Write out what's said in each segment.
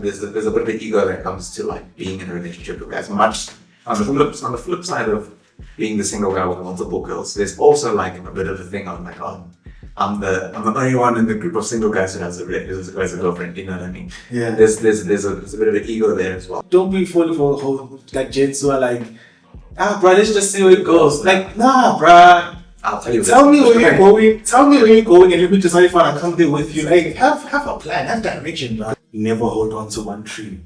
there's a bit of an ego that comes to like being in a relationship with as much on the flip side of being the single guy with multiple girls. There's also like a bit of a thing on like I'm the only one in the group of single guys who has a girlfriend. You know what I mean? Yeah. There's a bit of an ego there as well. Don't be falling for whole like gents who are like, bro, let's just see where it goes. Like, nah, bro. I'll tell you. Tell me where you're going. Tell me where you're going, and let me decide if I want to come there with you. Like, have a plan, have direction, bro. Never hold on to one tree,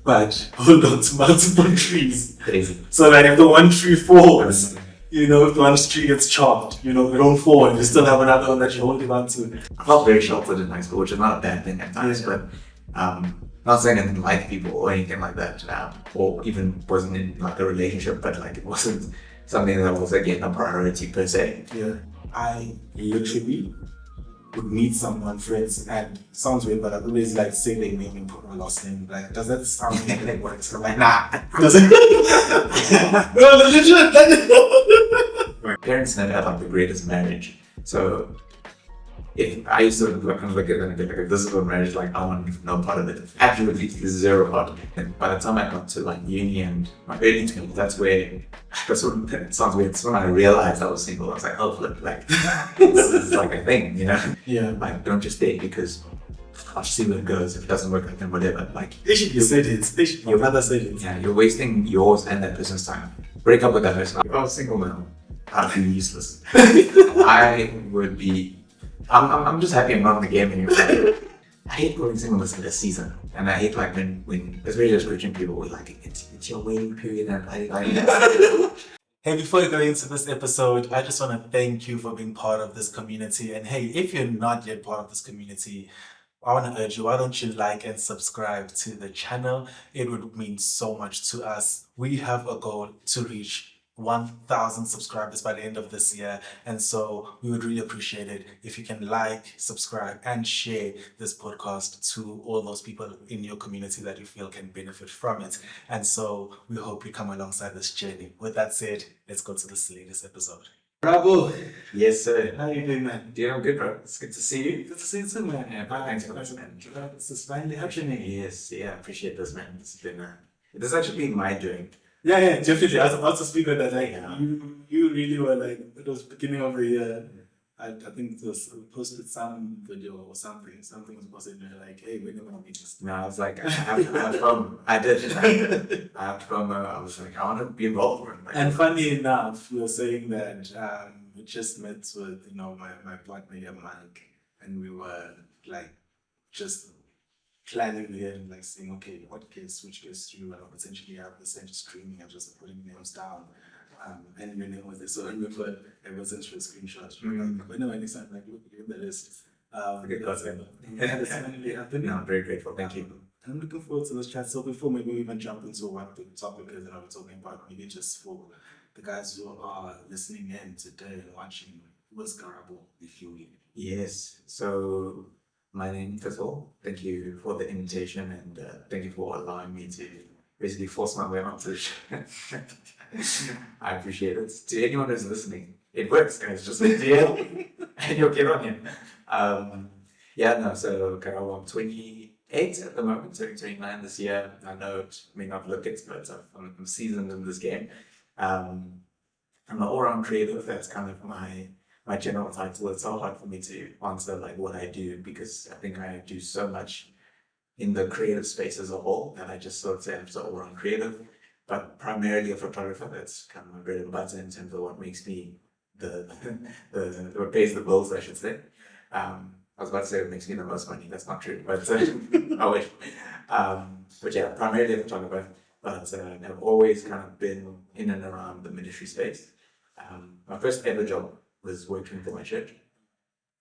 but hold on to multiple trees. Crazy. So that if the one tree falls, you know, if the one tree gets chopped, you know, you don't fall. You still have another one that you're holding on to. I felt very sheltered in high school, which is not a bad thing at times, but not saying I didn't like people or anything like that, or even wasn't in like a relationship, but like it wasn't something that was again a priority per se. Yeah, I literally would meet someone, friends, and sounds weird, but I always like say their name and put my last name. Like, does that sound like what it's like? Nah, does it? No, legit. My parents never had like the greatest marriage, so if I used to look at it and be like, if this is what marriage is like, I want no part of it. Absolutely zero part of it. And by the time I got to like uni and my early 20s, that's what it sounds weird. That's when I realized I was single. I was like, oh flip, like this is like a thing, you know? Yeah. Like don't just date because I'll just see where it goes. If it doesn't work out, then whatever. Like You said it. Your brother said it. yeah, you're wasting yours and that person's time. Break up with that person. If I was single now, I'd be useless. I would be. I'm just happy I'm not in the game anymore. I hate going single this season, and I hate like when especially those Christian people were like, it's your waiting period and like. Hey, before we go into this episode, I just want to thank you for being part of this community. And hey, if you're not yet part of this community, I want to urge you, why don't you like and subscribe to the channel? It would mean so much to us. We have a goal to reach 1,000 subscribers by the end of this year, and so we would really appreciate it if you can like, subscribe, and share this podcast to all those people in your community that you feel can benefit from it. And so we hope you come alongside this journey. With that said, let's go to this latest episode. Bravo! Yes, sir. How you doing, man? Yeah, I'm good, bro. It's good to see you. Good to see you too, man. Yeah, bro, thanks for this, man. This is finally happening. Yes, yeah, I appreciate this, man. It's been this has actually been my doing. Yeah, definitely. I was about to speak on that. Like, Yeah. you really were like, it was beginning of the year. I think it was posted some video or something. Something was posted and like, hey, we're gonna meet this. No, I was like, I was like, I want to be involved with it. Like, And funny enough, you were saying that we just met with, you know, my partner here, Mike, and we were like just planning here and like saying, okay, what case, which case do you want to potentially have this and just streaming and just putting names down. And your name was there. So I remember I was into a screenshot. But no, next time, like, look at the list. Good content. That's finally happening. No, I'm very grateful. Thank you. And I'm looking forward to this chat. So before maybe we even jump into what the topic is that we're talking about, maybe just for the guys who are listening in today and watching, who's Karabo Mdluli? Yes. So my name, first of all, thank you for the invitation and thank you for allowing me to basically force my way onto the show. I appreciate it. To anyone who's listening, it works, guys. Just a deal and you'll get on here. So Karabo, I'm 28 at the moment, turning 29 this year. I know it may not look it, but I'm seasoned in this game. I'm an all-round creative. That's kind of my general title. It's so hard for me to answer like what I do because I think I do so much in the creative space as a whole that I just sort of say I'm so all-round creative, but primarily a photographer. That's kind of my bread and butter in terms of what makes me what pays the bills, I should say. I was about to say it makes me the most money. That's not true, but I wish. But yeah, primarily a photographer, but I've always kind of been in and around the ministry space. My first ever job was working for my church.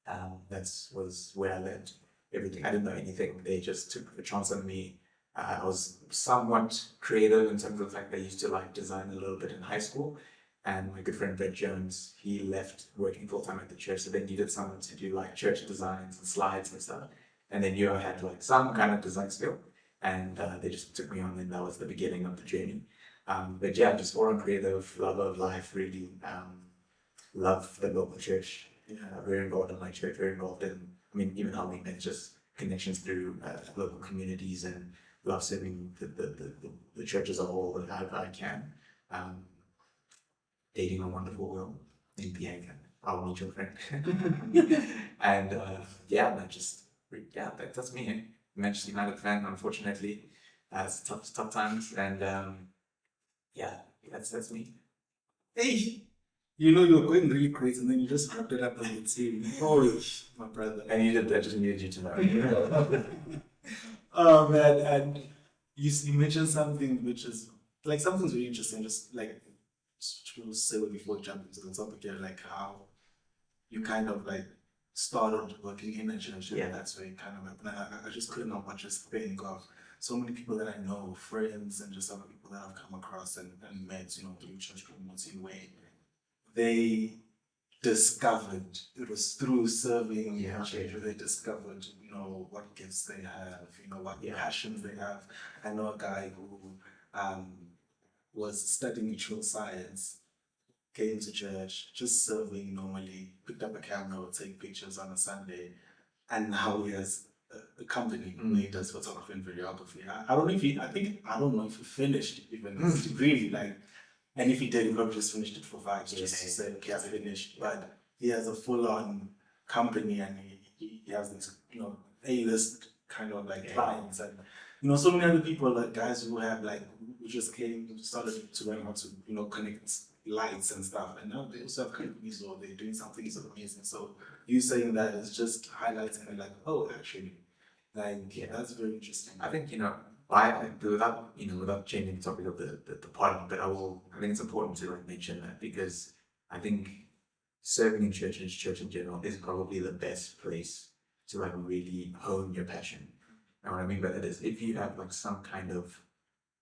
That was where I learned everything. I didn't know anything. They just took a chance on me. I was somewhat creative in terms of the fact that I used to like design a little bit in high school. And my good friend Brett Jones, he left working full time at the church, so they needed someone to do like church designs and slides and stuff. And they knew I had like some kind of design skill, and they just took me on, and that was the beginning of the journey. But yeah, just all on creative, love of life, really. Love the local church. Very involved in my church, very involved in, even how we met just connections through local communities and love serving the church as a whole however I can. Dating a wonderful girl named Bianca, our mutual friend. And that's me. Manchester United fan, unfortunately. It's tough times, and that's me. Hey, you know you're going really crazy, and then you just wrapped it up with the team. Oh, my brother. I just needed you to know. Oh man, and you mentioned something which is like something's really interesting. Just like to say it before we jump into the topic here, like how you kind of like started working in a church, and that's where you kind of went. And I just couldn't help but just think of so many people that I know, friends, and just other people that I've come across and met, through church community, where they discovered, it was through serving church, where they discovered, what gifts they have, what passions they have. I know a guy who was studying natural science, came to church, just serving normally, picked up a camera, would take pictures on a Sunday, and now he has a company where he does photography and videography. I don't know if he finished even his degree, and if he did, he probably just finished it for vibes, just to say, okay, I finished. But he has a full-on company, and he has these, A-list kind of clients, and so many other people, guys who have who just started to learn how to connect lights and stuff, and now they also have companies or they're doing something so amazing. So you saying that is just highlighting it, oh, actually, that's very interesting. I think without changing the topic of the party, but I think it's important to mention that, because I think serving in church and church in general is probably the best place to really hone your passion. And what I mean by that is, if you have some kind of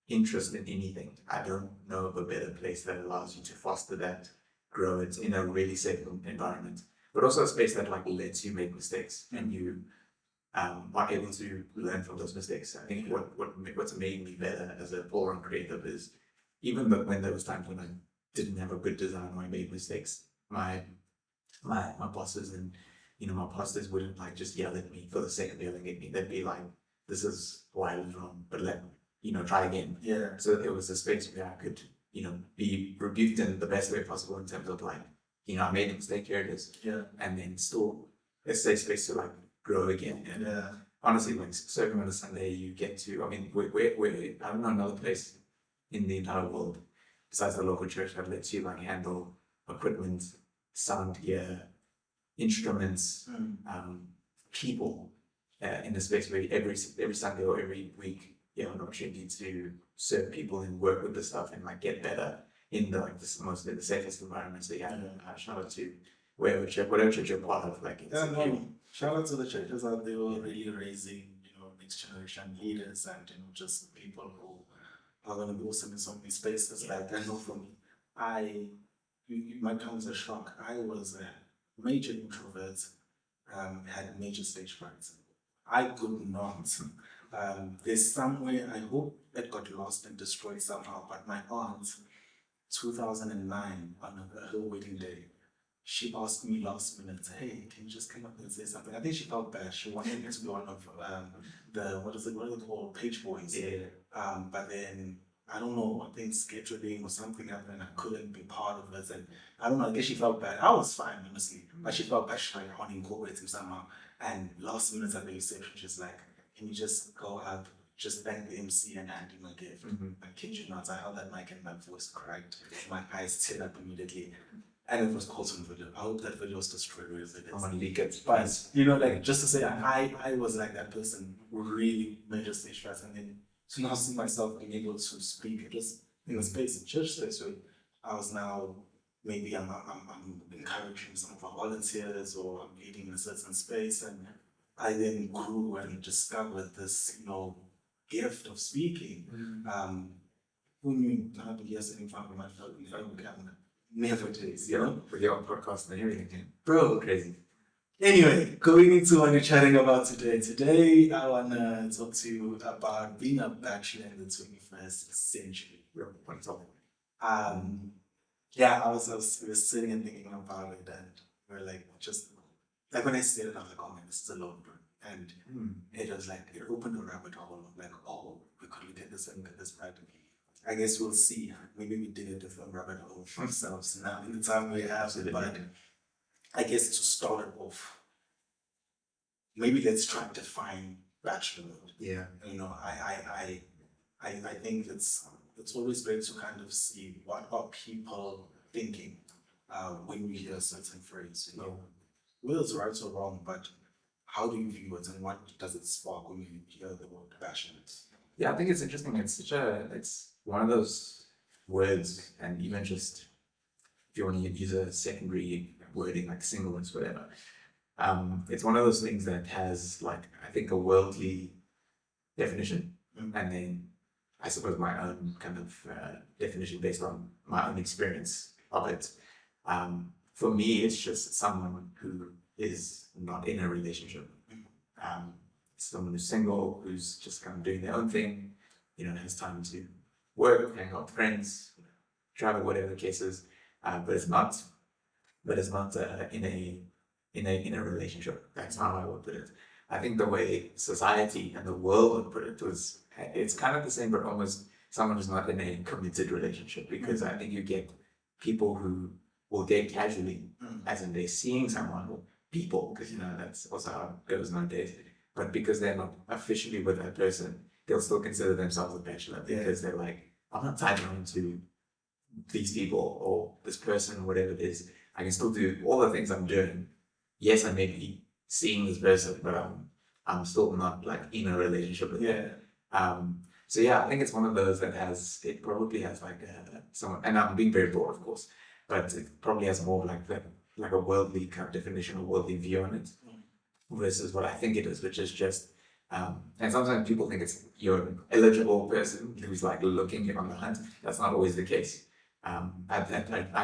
interest in anything, I don't know of a better place that allows you to foster that, grow it in a really safe environment, but also a space that lets you make mistakes and you are able to learn from those mistakes. I think what's made me better as a all-round creative is, even when there was times when I didn't have a good design or I made mistakes, my bosses and my pastors wouldn't just yell at me for the sake of yelling at me. They'd be like, "This is why I was wrong, but try again." Yeah. So it was a space where I could be rebuked in the best way possible, in terms of I made a mistake, here it is. Yeah. And then still a safe space to grow again. And honestly, serving on a Sunday, you get to, I don't know another place in the entire world besides the local church that lets you handle equipment, sound gear, instruments, people, in a space where every Sunday or every week you have an opportunity to serve people and work with the stuff and get better in the safest environments that you have. Shout out to whatever church you're part of. Shout out to the churches out there who are really raising, next generation leaders, and just people who are going to be awesome in so many spaces. I know for me, you might come as a shock. I was a major introvert, had major stage fright. I could not. There's somewhere, I hope it got lost and destroyed somehow, but my aunt, 2009, on her wedding day, she asked me last minute, "Hey, can you just come up and say something?" I think she felt bad. She wanted me to be one of what are they called, page boys. But then I don't know, I think scheduling or something happened and I couldn't be part of it. And I don't know, I guess she felt bad. I was fine, honestly. But she felt bad. She wanted to incorporate him somehow. And last minute at the reception, she's like, "Can you just go up, just thank the MC and hand him a gift?" I kid you not, I held that mic and my voice cracked. My eyes teared up immediately. And it was caught on video. I hope that video was destroyed where it is. I'm gonna leak it. But, just to say, I was that person who really made a stage fright. And then to now see myself being able to speak just in a space, in church space, where I was now, maybe I'm encouraging some of our volunteers, or I'm leading in a certain space. And I then grew and discovered this, gift of speaking. Who knew I had to get sitting in front of my camera? Never did, with your own podcast and everything, bro. Crazy. Anyway, going into what we're chatting about today. Today, I wanna talk to you about being a bachelor in the 21st century. Real fun topic. I was sitting and thinking about it, and we're when I said it, I was like, "Oh man, this is a lot, bro." And it was it opened a rabbit hole of oh, this and get this bad. I guess we'll see. Maybe we dig a different rabbit hole for ourselves now in the time we have. But I guess to start it off, maybe let's try to define bachelorhood. Yeah. You know, I think it's always great to kind of see what are people thinking when we hear a certain phrase. You know, whether it's right or wrong, but how do you view it, and what does it spark when you hear the word passionate? Yeah, I think it's interesting. It's one of those words, and even just if you want to use a secondary wording like singleness, whatever. It's one of those things that has, like, I think a worldly definition, and then I suppose my own kind of definition based on my own experience of it. For me, it's just someone who is not in a relationship. Someone who's single, who's just kind of doing their own thing, has time to work, hang out with friends, travel, whatever the case is, but it's not in a relationship. That's how I would put it. I think the way society and the world would put it it's kind of the same, but almost someone who's not in a committed relationship, because I think you get people who will date casually, as in they're seeing someone or people, because that's also how it goes nowadays. But because they're not officially with that person, they'll still consider themselves a bachelor, because they're like, I'm not tied on to these people or this person or whatever it is. I can still do all the things I'm doing. Yes, I may be seeing this person, but I'm still not like in a relationship with them. So yeah, I think it's one of those that probably has like someone, and I'm being very broad, of course, but it probably has more like a worldly kind of definition, a worldly view on it, versus what I think it is, which is just, and sometimes people think it's you're an eligible person who's like looking on the hunt. That's not always the case. I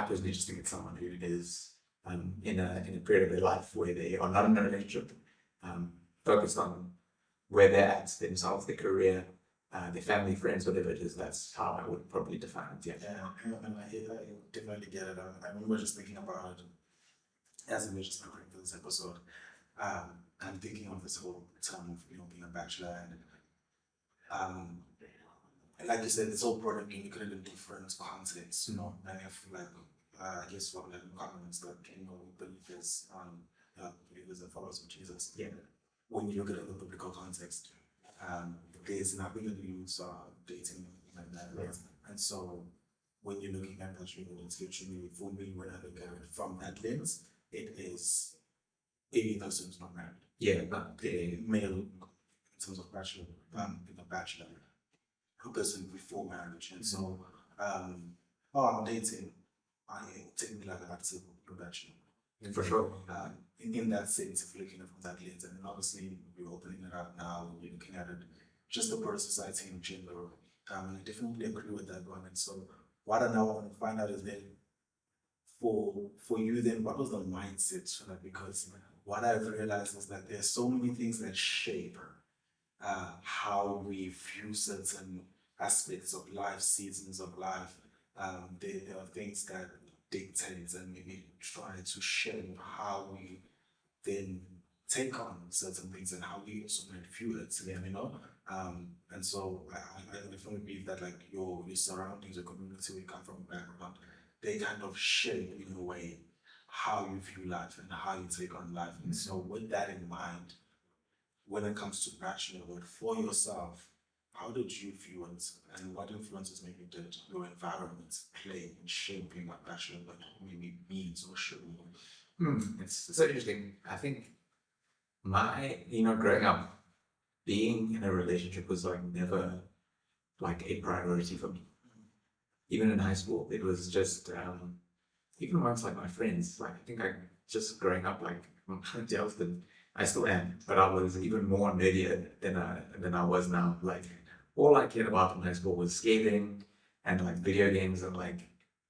personally just think it's someone who is in a period of their life where they are not in a relationship, focused on where they're at themselves, their career, their family, friends, whatever it is. That's how I would probably define it. Yeah. And I definitely get it. I remember just thinking about it as we were just preparing for this episode. I'm thinking of this whole term of being a bachelor, and like you said, it's all broad and you could in different contexts, and if I guess what the comments that believers and followers of Jesus. Yeah. When you look at it in the biblical context, there's nothing that you are dating like that, right? And so when you're looking at bachelorhood, it's literally, for me, when I look at it from that lens, it is a person who's not married. Yeah, a male in terms of bachelor, being a bachelor, a person before marriage. And so, I'm dating, I take me like that's a bachelor. For sure. In that sense, if you're looking at it from that lens, and then obviously we're opening it up now, we're looking at it just the broader society in general. And I definitely agree with that one. And so, what I now want to find out is then, for you then, what was the mindset for that? Because what I've realized is that there's so many things that shape how we view certain aspects of life, seasons of life. There are things that dictate and maybe try to shape how we then take on certain things and how we also might view it. And so I definitely believe that like your surroundings, your community, where you come from, background, they kind of shape in a way how you view life and how you take on life. And so with that in mind, when it comes to bachelorhood for yourself, how did you view it, and what influences maybe did your environment play in shaping what bachelorhood maybe means or should mean? It's so interesting. I think growing up, being in a relationship was like never like a priority for me. Even in high school, it was just even amongst like my friends. Like I think I just growing up like jealous than I still am, but I was even more nerdier than I was now. Like all I cared about in high school was skating and like video games and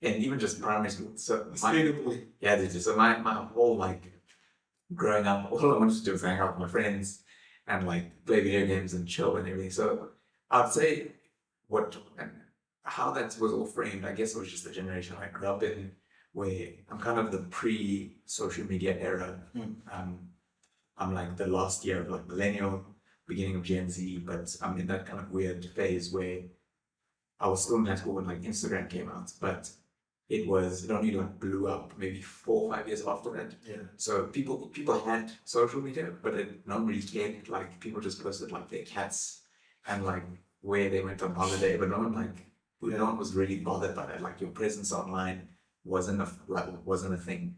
even just primary school. So my whole like growing up, all I wanted to do was hang out with my friends and like play video games and chill and everything. So I'd say how that was all framed, I guess it was just the generation I grew up in, where I'm kind of the pre-social media era. I'm like the last year of like millennial, beginning of Gen Z, but I'm in that kind of weird phase where I was still in high school when like Instagram came out, but it only like blew up maybe 4 or 5 years after that. Yeah. So people had social media, but no one really cared. Like people just posted like their cats and like where they went on holiday, but no one was really bothered by that. Like your presence online wasn't a thing.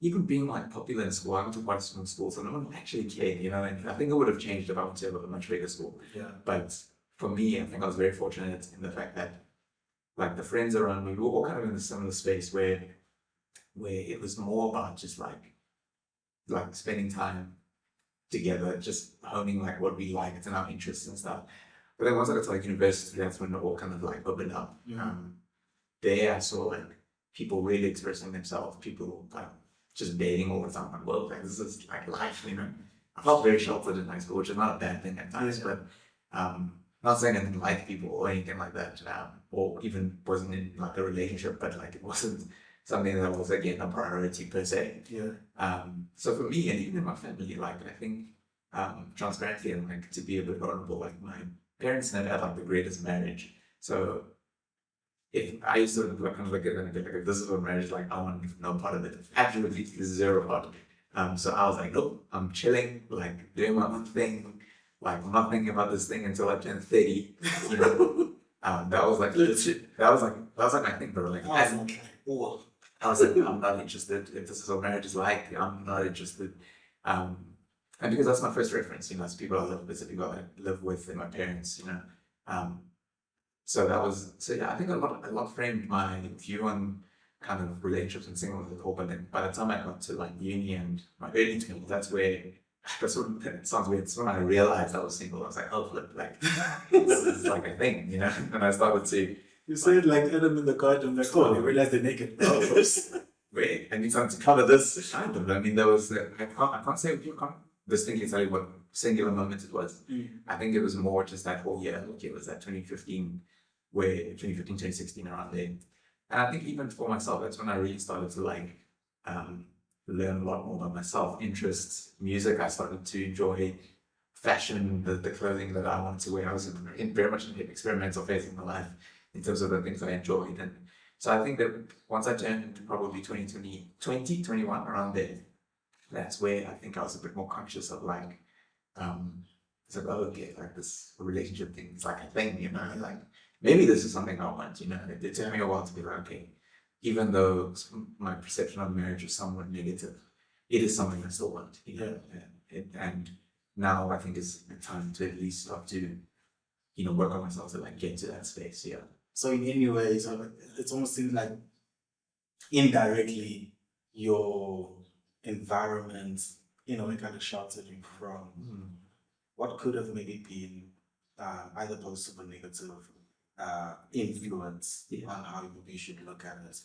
Even being like popular in school, I went to quite a small school, so no one actually cared, you know. And I think it would have changed if I went to a much bigger school. Yeah. But for me, I think I was very fortunate in the fact that like the friends around me, we were all kind of in a similar space where it was more about just like spending time together, just honing like what we liked and our interests and stuff. But then once I got to like university, that's when it all kind of like opened up. There I saw like people really expressing themselves, people like just dating all the time. Like, well, like, this is like life, you know. I felt very sheltered in high school, which is not a bad thing at times, but not saying I didn't like people or anything like that, or even wasn't in like a relationship, but like it wasn't something that was again a priority per se. Yeah. So for me and even in my family, like I think transparency and like to be a bit vulnerable, like my parents never had like the greatest marriage. So if I used to kind of look at it and be like, if this is what marriage is like, I want no part of it. Absolutely zero part of it. So I was like, nope, I'm chilling, like doing my own thing. Like I'm not thinking about this thing until I turn 30. You know, that was like my thing, bro. Like I was like, I'm not interested. If this is what marriage is like, I'm not interested. And because that's my first reference, you know, it's people I live with, people I live with, and my parents, you know. So yeah, I think a lot framed my view on kind of relationships and singleness at all. But then by the time I got to like uni and my early 20s, it sounds weird. That's when I realized I was single. I was like, oh flip, like this is like a thing, you know. And I started to. You said like Adam in the garden, like, oh, they realized they're naked. Oh, wait, I need something to cover this. I mean, there was, I can't say, you can't distinctly tell you what singular moment it was. I think it was more just that whole year. Okay, it was that 2015, 2016 around there. And I think even for myself, that's when I really started to like learn a lot more about myself, interests, music. I started to enjoy fashion, the clothing that I wanted to wear. I was in very much in the experimental phase of my life in terms of the things I enjoyed. And so I think that once I turned probably 2021 around there, that's where I think I was a bit more conscious of like, it's like, oh, okay, like this relationship thing is like a thing, you know, like maybe this is something I want, you know. It took me a while to be like, okay, even though my perception of marriage is somewhat negative, it is something I still want, you know. And now I think it's the time to at least start to, you know, work on myself to like get to that space, yeah. So in any way, so it's almost seems like indirectly your environment, you know, it kind of sheltered you from what could have maybe been either positive or negative influence on how you should look at it.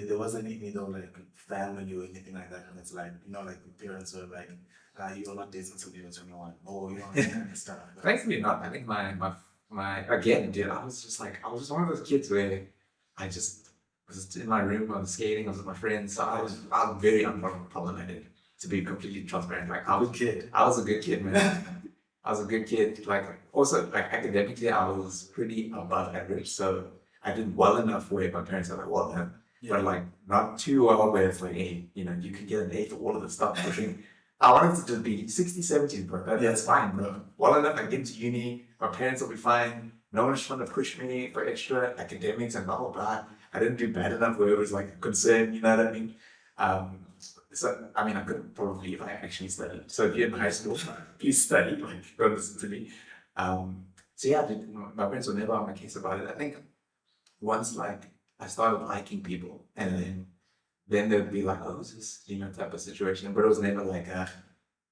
There wasn't any though like family or anything like that, and it's like, you know, like the parents were like, you're not dating until you're 21, or you know, that kind of stuff. Thankfully not. I think my again, dude, I was just one of those kids where I just was in my room, I was skating, I was with my friends. So I was very unproblematic, to be completely transparent. Like I was a good kid, man. I was a good kid. Like also like academically, I was pretty above average. So I did well enough where my parents were like, well done. But like not too well where it's like, hey, you know, you could get an A for all of the stuff. I wanted to just be 60, 70, bro. That's fine, bro. Well enough, I get to uni, my parents will be fine. No one's trying to push me for extra academics and blah, blah, blah. I didn't do bad enough where it was like a concern, you know what I mean? So, I mean, I could probably if I actually studied. So if you're in high school, please study, like, don't listen to me. So yeah, my parents were never on my case about it. I think once like I started liking people and then they'd be like, oh, is this, you know, type of situation. But it was never like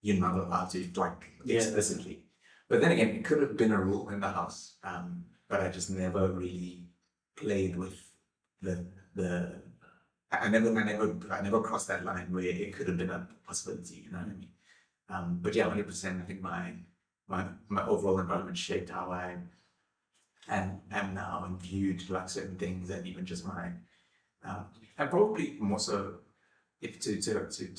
you're not allowed to, like, explicitly. But then again, it could have been a rule in the house. But I just never really played with I never crossed that line where it could have been a possibility, you know what I mean? But yeah, 100%, I think my overall environment shaped how I am now and viewed like certain things, and even just my and probably more so if to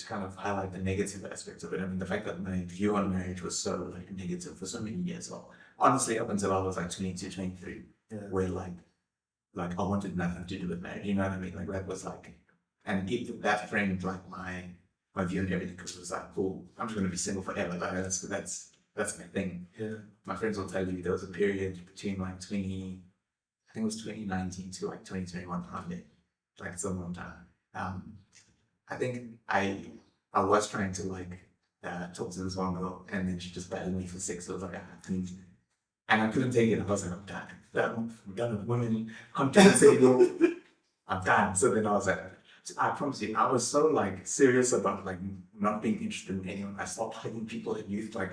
kind of highlight the negative aspects of it, I mean, the fact that my view on marriage was so like negative for so many years. Well, honestly, up until I was like 22, 23, where like I wanted nothing to do with marriage. You know what I mean? Like that was like, and if that framed like my view on everything, because it was like, cool, I'm just gonna be single forever. Like that's my thing. Yeah. My friends will tell you there was a period between like 20, I think it was 2019 to like 2021, like it's a long time. I think I was trying to like talk to this one girl, and then she just battled me for 6. So I was like, and I couldn't take it. I was like, I'm done. I'm done with women. I'm done single. I'm done. So then I was like, I promise you, I was so like serious about like not being interested in anyone. I stopped hugging people at youth. Like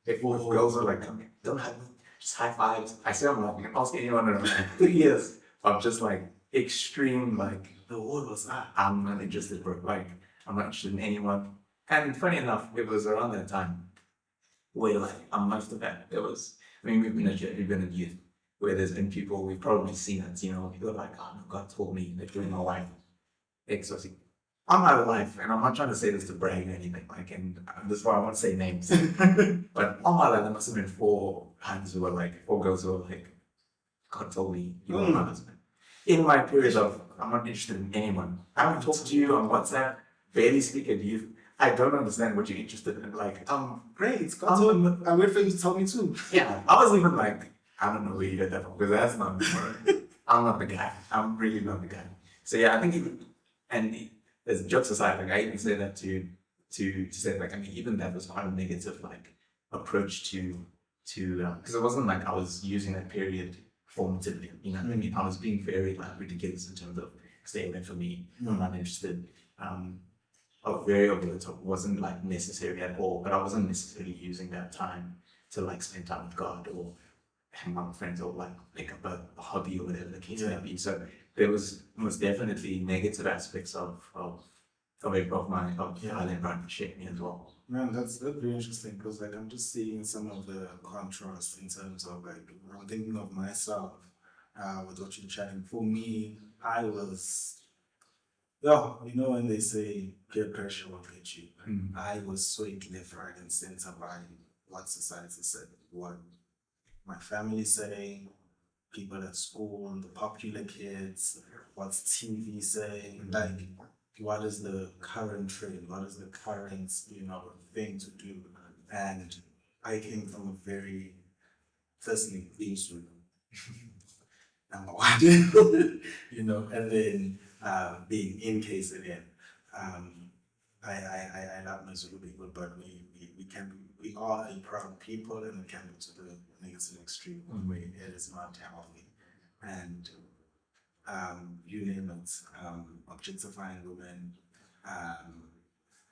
if girls were like, come, don't hug me, just high fives. I said I'm not gonna ask anyone in like 3 years of just like extreme like the word was I'm not interested, bro. Like I'm not interested in anyone. And funny enough, it was around that time where like amongst the that there was, I mean, we've been at youth where there's been people we've probably seen it, you know, people are like, oh no, God told me that you're my wife. Exorcism. On my life, and I'm not trying to say this to brag or anything, like, and this is why I won't say names, but on my life, there must have been 4 girls who were like, God told me you were my husband. In my period of, I'm not interested in anyone. I haven't talked to you on WhatsApp, barely speak at youth. I don't understand what you're interested in. Like, great. I'm waiting for you to tell me too. Yeah, I was even like, I don't know where you got that from, because that's not me. I'm not the guy. I'm really not the guy. So yeah, I think and as jokes aside, like I even say that to say like, I mean, even that was quite a negative like approach to because it wasn't like I was using that period formatively, you know what I mean? I was being very like ridiculous in terms of stay away from me, I'm not interested. Very over the top, wasn't like necessary at all, but I wasn't necessarily using that time to like spend time with God or hang out with friends or like pick up a hobby or whatever the case may be. So there was definitely negative aspects of my island brand shaped me as well. Man, that's very interesting because like I'm just seeing some of the contrast in terms of like I'm thinking of myself with what you're chatting. For me, I was you know when they say peer pressure will get you, I was swayed left, right, and center by what society said, what my family saying, people at school, the popular kids, what's TV saying, like what is the current trend, what is the current, thing to do. And I came from a very, firstly, being student, number one, and then being in KZN. I love my Zulu people, but we are a proud people, and we can go to the negative extreme where it is not healthy. And you name it, objectifying women,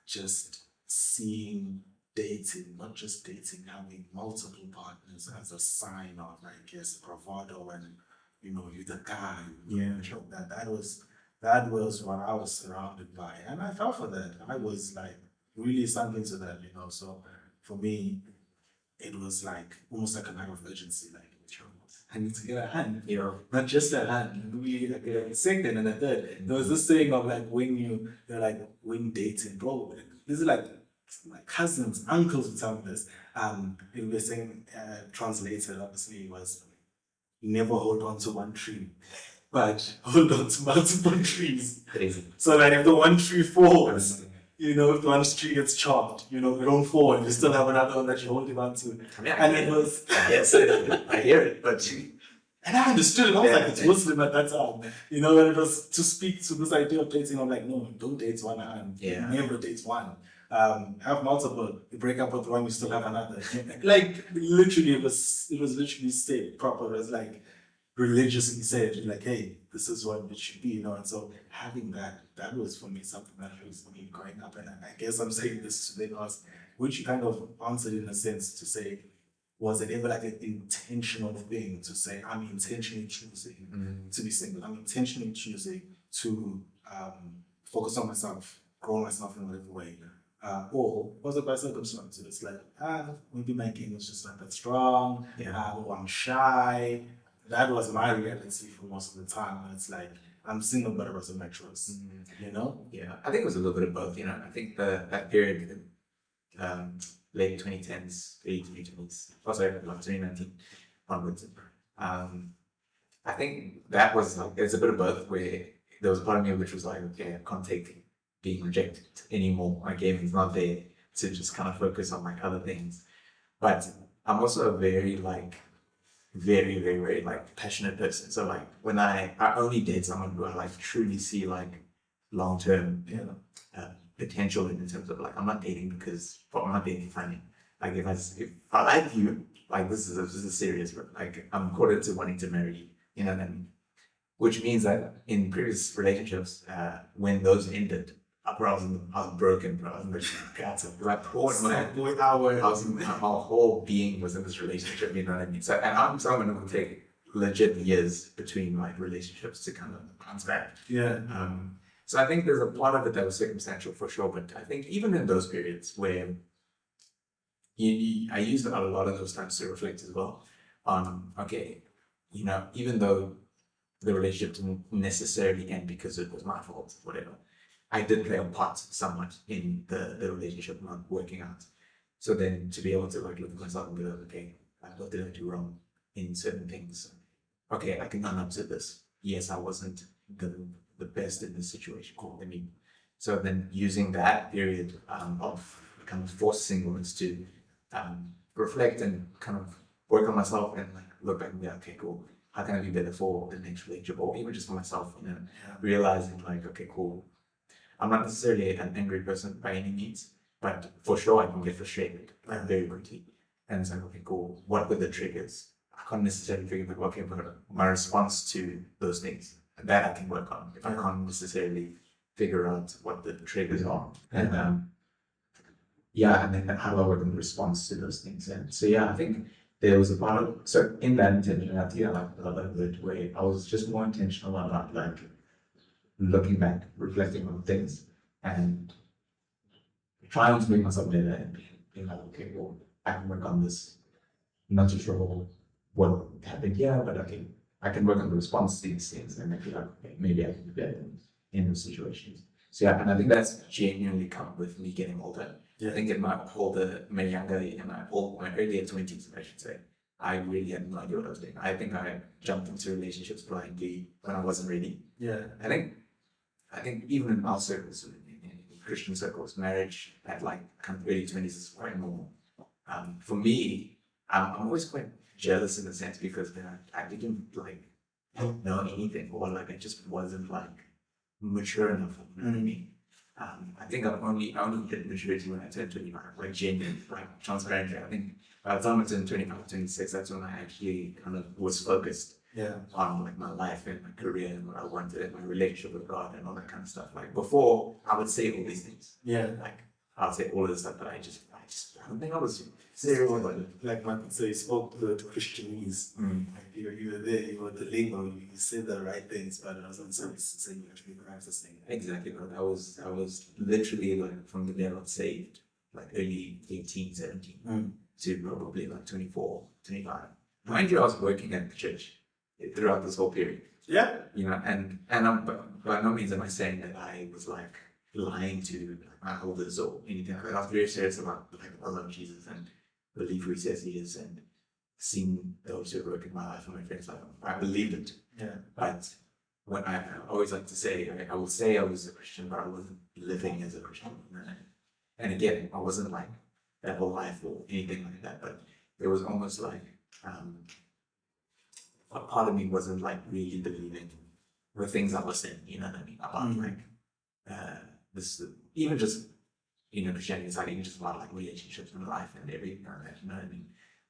just seeing dating, not just dating, having multiple partners as a sign of, I guess, bravado and, you're the guy. Yeah. That was what I was surrounded by. And I fell for that. I was like really sunk into that, So for me, it was like almost like a matter of urgency, like, I need to get a hand, not just a hand, we like a second and a third. There was this saying of like when dating, bro, this is like my cousins, uncles would tell me this. They were saying, translated obviously was never hold on to one tree, but hold on to multiple trees. Crazy. So that if the one tree falls, if the one tree gets chopped, you don't fall, and you still have another one that you're holding on to. I mean, and it was. Yes, I hear it, but. And I understood it. I was like, it's Muslim at that time. And it was to speak to this idea of dating. I'm like, no, don't date one hand. Yeah. Never date one. Have multiple. You break up with one, you still have another. Like, literally, it was literally stated proper. It was like, religiously said, like, hey, this is what it should be, And so having that was for me something that was me growing up. And I guess I'm saying this today because, which you kind of answered in a sense to say, was it ever like an intentional thing to say, I'm intentionally choosing to be single? I'm intentionally choosing to focus on myself, grow myself in whatever way. Or was it by circumstances? It's like, maybe my game was just not that strong, or I'm shy. That was my reality for most of the time. And it's like, I'm single, but I was a choice. You know? Yeah, I think it was a little bit of both. I think that period, late 2010s, early 2020s, oh sorry, like 2019 onwards. I think that was like, it's a bit of both where there was a part of me which was like, okay, I can't take being rejected anymore. My game is not there to just kind of focus on like other things. But I'm also a very very like passionate person. So like when I only date someone who I like truly see like long term, potential in terms of like I'm not dating because I'm not dating funny. Like if I like you, like this is serious, but like I'm committed to wanting to marry you. You know what I mean? Which means that in previous relationships, when those ended, I was broken, bro. I was in the guts of like my whole being was in this relationship. You know what I mean? So, and I'm someone who will take legit years between like relationships to kind of bounce back. Yeah. So I think there's a part of it that was circumstantial for sure, but I think even in those periods where I used a lot of those times to reflect as well on, okay, even though the relationship didn't necessarily end because it was my fault, whatever, I did play a part somewhat in the relationship not working out. So then to be able to like look at myself and be like, okay, what did I do wrong in certain things? Okay, I can own up to this. Yes, I wasn't the best in this situation. Cool. So then using that period of kind of forced singleness to reflect and kind of work on myself and like look back and be like, okay, cool. How can I be better for the next relationship or even just for myself? Realizing like, okay, cool. I'm not necessarily an angry person by any means, but for sure I can get frustrated like very quickly. And it's like, okay, cool. What were the triggers? I can't necessarily figure out, okay, but my response to those things that I can work on. If I can't necessarily figure out what the triggers are, and and then how do I work in response to those things? And so I think there was a part of so in that intentionality, I like the other bit where I was just more intentional about like looking back, reflecting on things, and trying to make myself better and being like, okay, well, I can work on this. I'm not too sure what happened here, but I can work on the response to these things and make it like, okay, maybe I can do better in those situations. So and I think that's genuinely come with me getting older. I think in my earlier 20s, I should say, I really had no idea what I was doing. I think I jumped into relationships blindly when I wasn't ready. Yeah. I think even in our circles, in Christian circles, marriage at like kind of early 20s is quite normal. For me, I'm always quite jealous in a sense because I didn't like know anything or like I just wasn't like mature enough. You know what I mean? I think I only hit maturity when I turned 25, like genuine, like transparently. I think by the time I turned 25, 26, that's when I actually kind of was focused on like my life and my career and what I wanted and my relationship with God and all that kind of stuff. Like before, I would say all these things. Yeah. Like I would say all of this stuff, but I don't think I was serious about it. Like so you spoke the Christianese. Like you were there, you were the lingo, you said the right things, but it wasn't so you actually practicing. Exactly, bro. I was literally like from the day I got saved, like early 18, 17 to probably like 24, 25. Mind you, I was working at the church throughout this whole period. Yeah. And I'm, by no means am I saying that I was like lying to my elders or anything like that. I was very serious about like I love Jesus and believe who he says he is and seeing those who work in my life and my friends' life. I believed it. Yeah. But when I always like to say, I would say I was a Christian, but I wasn't living as a Christian. And again, I wasn't like that whole life or anything like that, but it was almost like a part of me wasn't like really believing the things I was saying, you know what I mean? About like this, even just, Christianity is like even just about like relationships and life and everything like that, you know what I mean?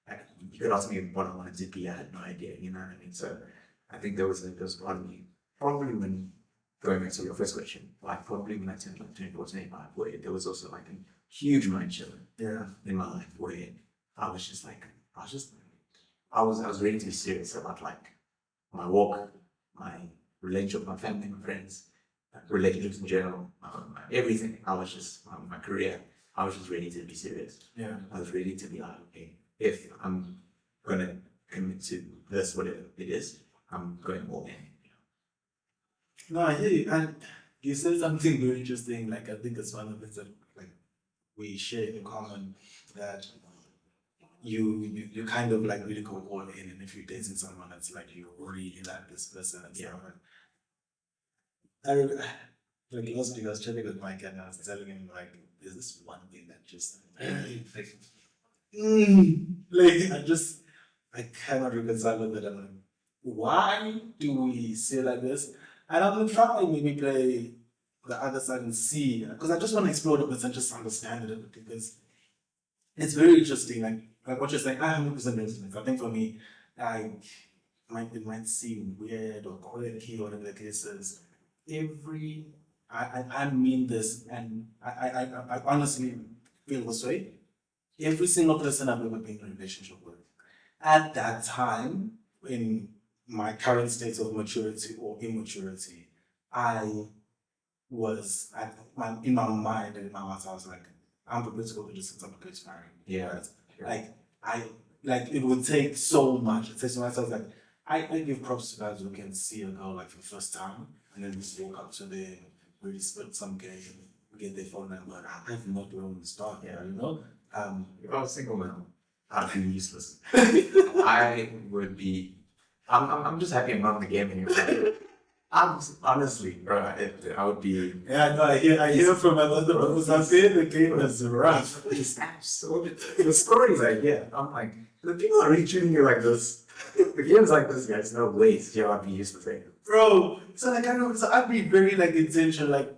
Like, you could ask me what I wanted to be, I had no idea, you know what I mean? So I think there was part of me, probably when, going back to your first question, like probably when I turned like 24, 25, where there was also like a huge mind shift in my life where I was ready to be serious about like my walk, my relationship with my family, my friends, relationships in general, everything. I was just, my career, I was just ready to be serious. Yeah. I was ready to be like, okay, if I'm going to commit to this, whatever it is, I'm going all in. No, I hear you. And you said something very interesting. Like, I think it's one of the things that like we share in common, that you kind of like really go all in, and if you're dating someone that's like you really like this person and stuff. I like last week I was chatting with Mike and I was telling him like, there's this one thing that just like, like I cannot reconcile with it. I'm like, why do we say like this? And I'm gonna try and maybe play the other side and see, because I just want to explore it and just understand it, because it's very interesting. Like what you're saying, I 100% resonance. I think for me, like it might seem weird or quirky or whatever the case is. I mean this, and I honestly feel this way. Every single person I've ever been in a relationship with, at that time, in my current state of maturity or immaturity, I was in my mind and in my heart, I was like, I'm prepared to go to distance, I'm prepared to marry. Yeah. Right? Like it would take so much. It takes so much. I was like, I give props to guys who can see a girl like for the first time and then just walk up to them, really spit some game, get their phone number. I have not known to start. Yeah, you know. If I was single now, I'd be useless. I would be. I'm just happy I'm not in the game anymore. Honestly, bro, I would be. Yeah, no, I hear from other brothers out there, the game is rough. It's absolutely the stories I hear. I'm like, the people are really treating you like this. The game's like this, guys. No ways. Yeah, I'd be useless. Bro, so like I'd be very like intentional. Like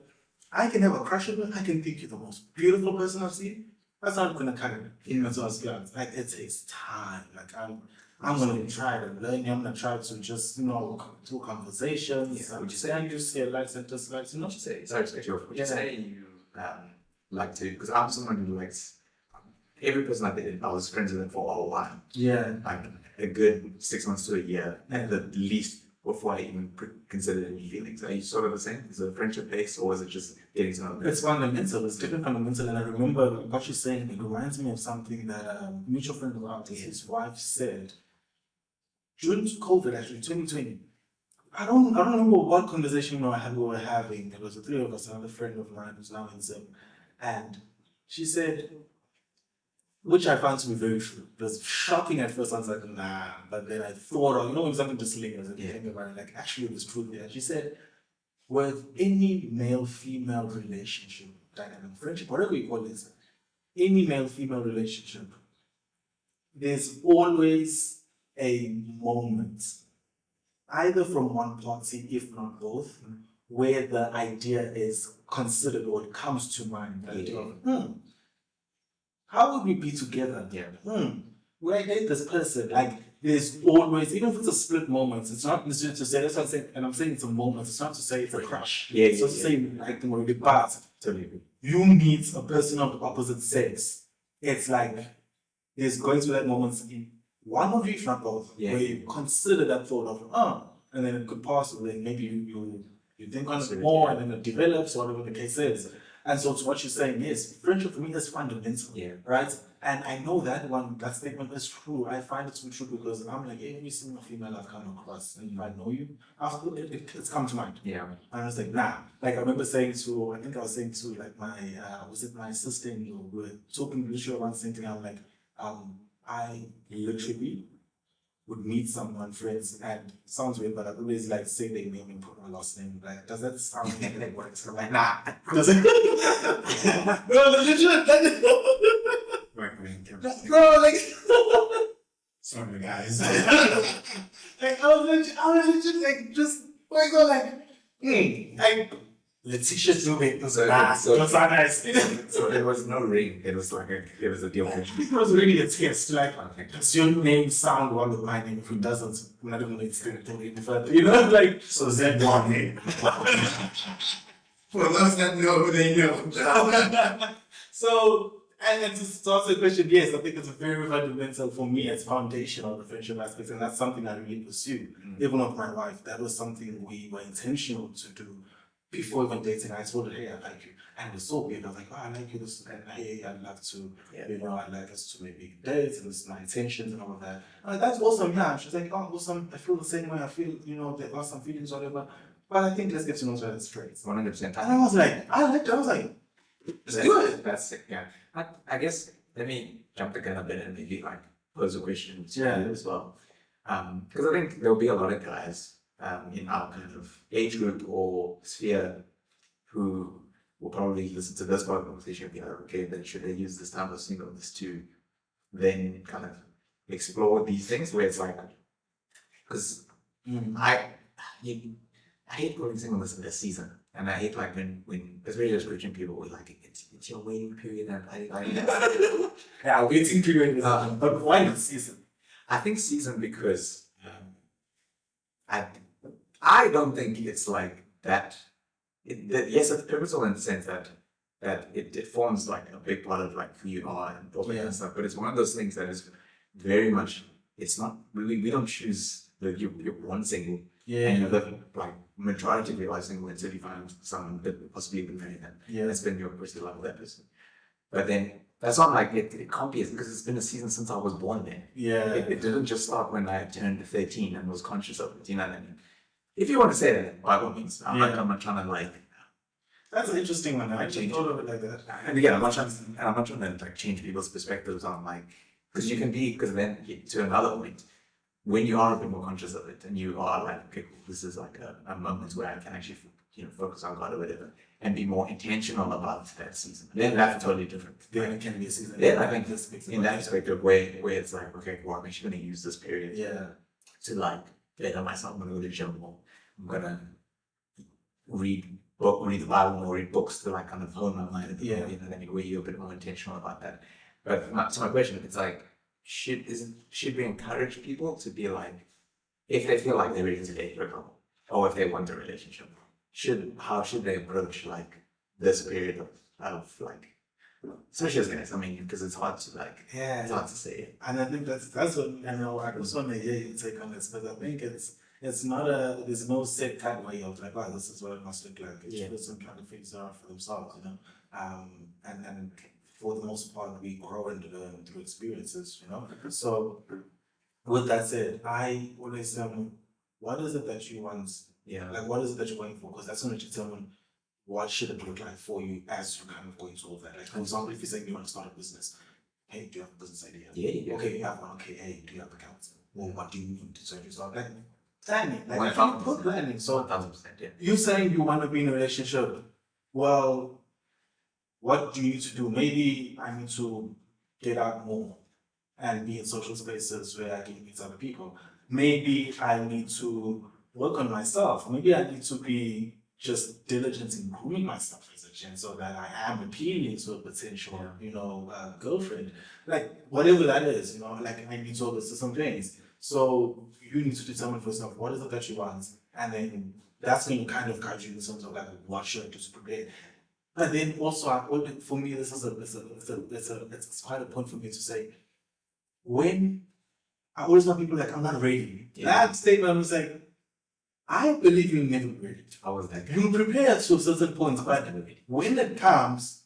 I can have a crush on you. I can think you're the most beautiful person I've seen. That's not gonna cut it. You know, so like it takes time. Like I'm gonna try to learn. I'm gonna try to just do conversations. Yeah. Would you say I just say likes and dislikes? Would you say? Sorry to cut you off. Would you say you like to? Because I'm someone who likes every person I did. I was friends with them for a while. Yeah. Like a good 6 months to a year at the least before I even considered any feelings. Are you sort of the same? Is it a friendship based or is it just getting to know them? It's fundamental. It's different fundamental. And I remember what you're saying. It reminds me of something that a mutual friend of ours, his wife, said during COVID, actually 2020. I don't remember what conversation we were having. It was the three of us, another friend of mine who's now in Zim, and she said, which I found to be very true. It was shocking at first. I was like, nah. But then I thought of, when something just lingers and think about it, like, actually, it was true there. She said, with any male-female relationship, dynamic friendship, whatever you call it, any male-female relationship, there's always a moment, either from one party, if not both, where the idea is considered or it comes to mind. The idea of, how would we be together? Would I date this person? Like, there's always, even if it's a split moment, it's not necessarily to say, that's what I'm saying, and I'm saying it's a moment, it's not to say it's a crush. It's not to say you like them already, but you meet a person of the opposite sex. It's like, there's going to be that moment in one of you, if not both, where you consider that thought of, and then it could pass, and then maybe you think on it more, and then it develops, or whatever the case is. And so to what you're saying is, friendship for me is fundamental, right? And I know that that statement is true. I find it to be true because I'm like, every single female I've come across, and if I know you, after it's come to mind. I was like, nah. Like I remember saying to, I think I was saying to like my sister-in-law, we were talking literally about something. I'm like, I literally would meet someone, friends, and sounds weird, but I always like say their name and put my last name. Like, does that sound like what it's like? Nah. Does it? No, legit. Bro, like, sorry guys. Like, I was legit like, just, like, Letitia's moving. So nice. So there was no ring. It was like it was a deal. It was really a test. Like, does your name sound one with my name? If it doesn't, we're not even going to extend it any further. You know, like, so Z1 name. For those that know, they know. So, and then to answer the question, yes, I think it's very fundamental for me. It's foundational, the friendship aspect, and that's something I really pursue. Even with my wife, that was something we were intentional to do. Before even dating, I told her, hey, I like you. And it was so weird. I was like, oh, I like you. This, and hey, I'd love to, I'd like us to maybe date, and this is my intentions and all of that. I'm like, that's awesome, yeah. She's like, oh, awesome. I feel the same way. I feel, there are some feelings, whatever. But I think let's get to know each other straight. 100%. And I was like, let's do it. That's it. Yeah. I guess let me jump the gun a bit and maybe like pose a question to Yeah. you as well. Because I think there'll be a lot of guys in our kind of age group or sphere who will probably listen to this part of the conversation and be like, okay, then should they use this time of singleness to then kind of explore these things where it's like, because I hate calling singleness in this season. And I hate like when especially as Christian people, we're like, it's your waiting period and Yeah, waiting period is but why not season? I think season because I don't think it's like that. Yes, it's pivotal in the sense that it forms like a big part of like who you are and all that kind of stuff. But it's one of those things that is very much. It's not we don't choose that you're born single. Yeah. And you live like majority of your life single until you find someone that possibly even married them. Yeah. That's been your personal love with that person. But then that's not like it can't be because it's been a season since I was born there. Yeah. It didn't just start when I turned 13 and was conscious of it. You know what I mean? If you want to say that, by all means, I'm not trying to like. That's an interesting one. I actually thought of it like that. And again, I'm not trying to like change people's perspectives on like because you can be because then to another point when you are a bit more conscious of it and you are like okay, cool, this is like a moment where I can actually focus on God or whatever and be more intentional about that season. Then that's totally different. Then it can be a season. Then I think in that perspective where it's like okay, well I'm actually going to use this period to like better myself. I'm going to go to the gym more. I'm going to read the Bible more, read books to like kind of hone my mind a bit more, then where you're a bit more intentional about that. But so my question, it's like, should we encourage people to be like, if they feel like they're ready to date, for example, or if they want a relationship, how should they approach like this period of like, especially as guys, I mean, because it's hard to like, it's hard to say. And I think that's what I know. I just want to hear you take on this because I think it's not there's no set kind of way of like, wow, this is what it must look like. Each person kind of figures it out for themselves, you know. And for the most part, we grow and learn through experiences, you know. So with that said, I always what is it that you want? Yeah. Like, what is it that you're going for? Because that's going to determine what should it look like for you as you kind of go into all that. Like, for example, if you're saying you want to start a business, hey, do you have a business idea? Yeah. Okay, you have one. Okay, hey, do you have accounts? Well, what do you need to start planning? Planning. Like, 1,000%. planning. So 1,000%. Yeah. you're saying you want to be in a relationship. Well, what do you need to do? Maybe I need to get out more and be in social spaces where I can meet other people. Maybe I need to work on myself. Maybe I need to be just diligent in grooming myself as a gent so that I am appealing to a potential, girlfriend. Like, whatever that is, like I need to oversee some things. So you need to determine for yourself what is it that you want, and then that's going to kind of guide you in terms of like what should I do to prepare. But then also, for me, this is it's quite a point for me to say, when I always tell people like I'm not ready. That statement was like, I believe you're never ready. I was like, you prepare to a certain point, but when it comes,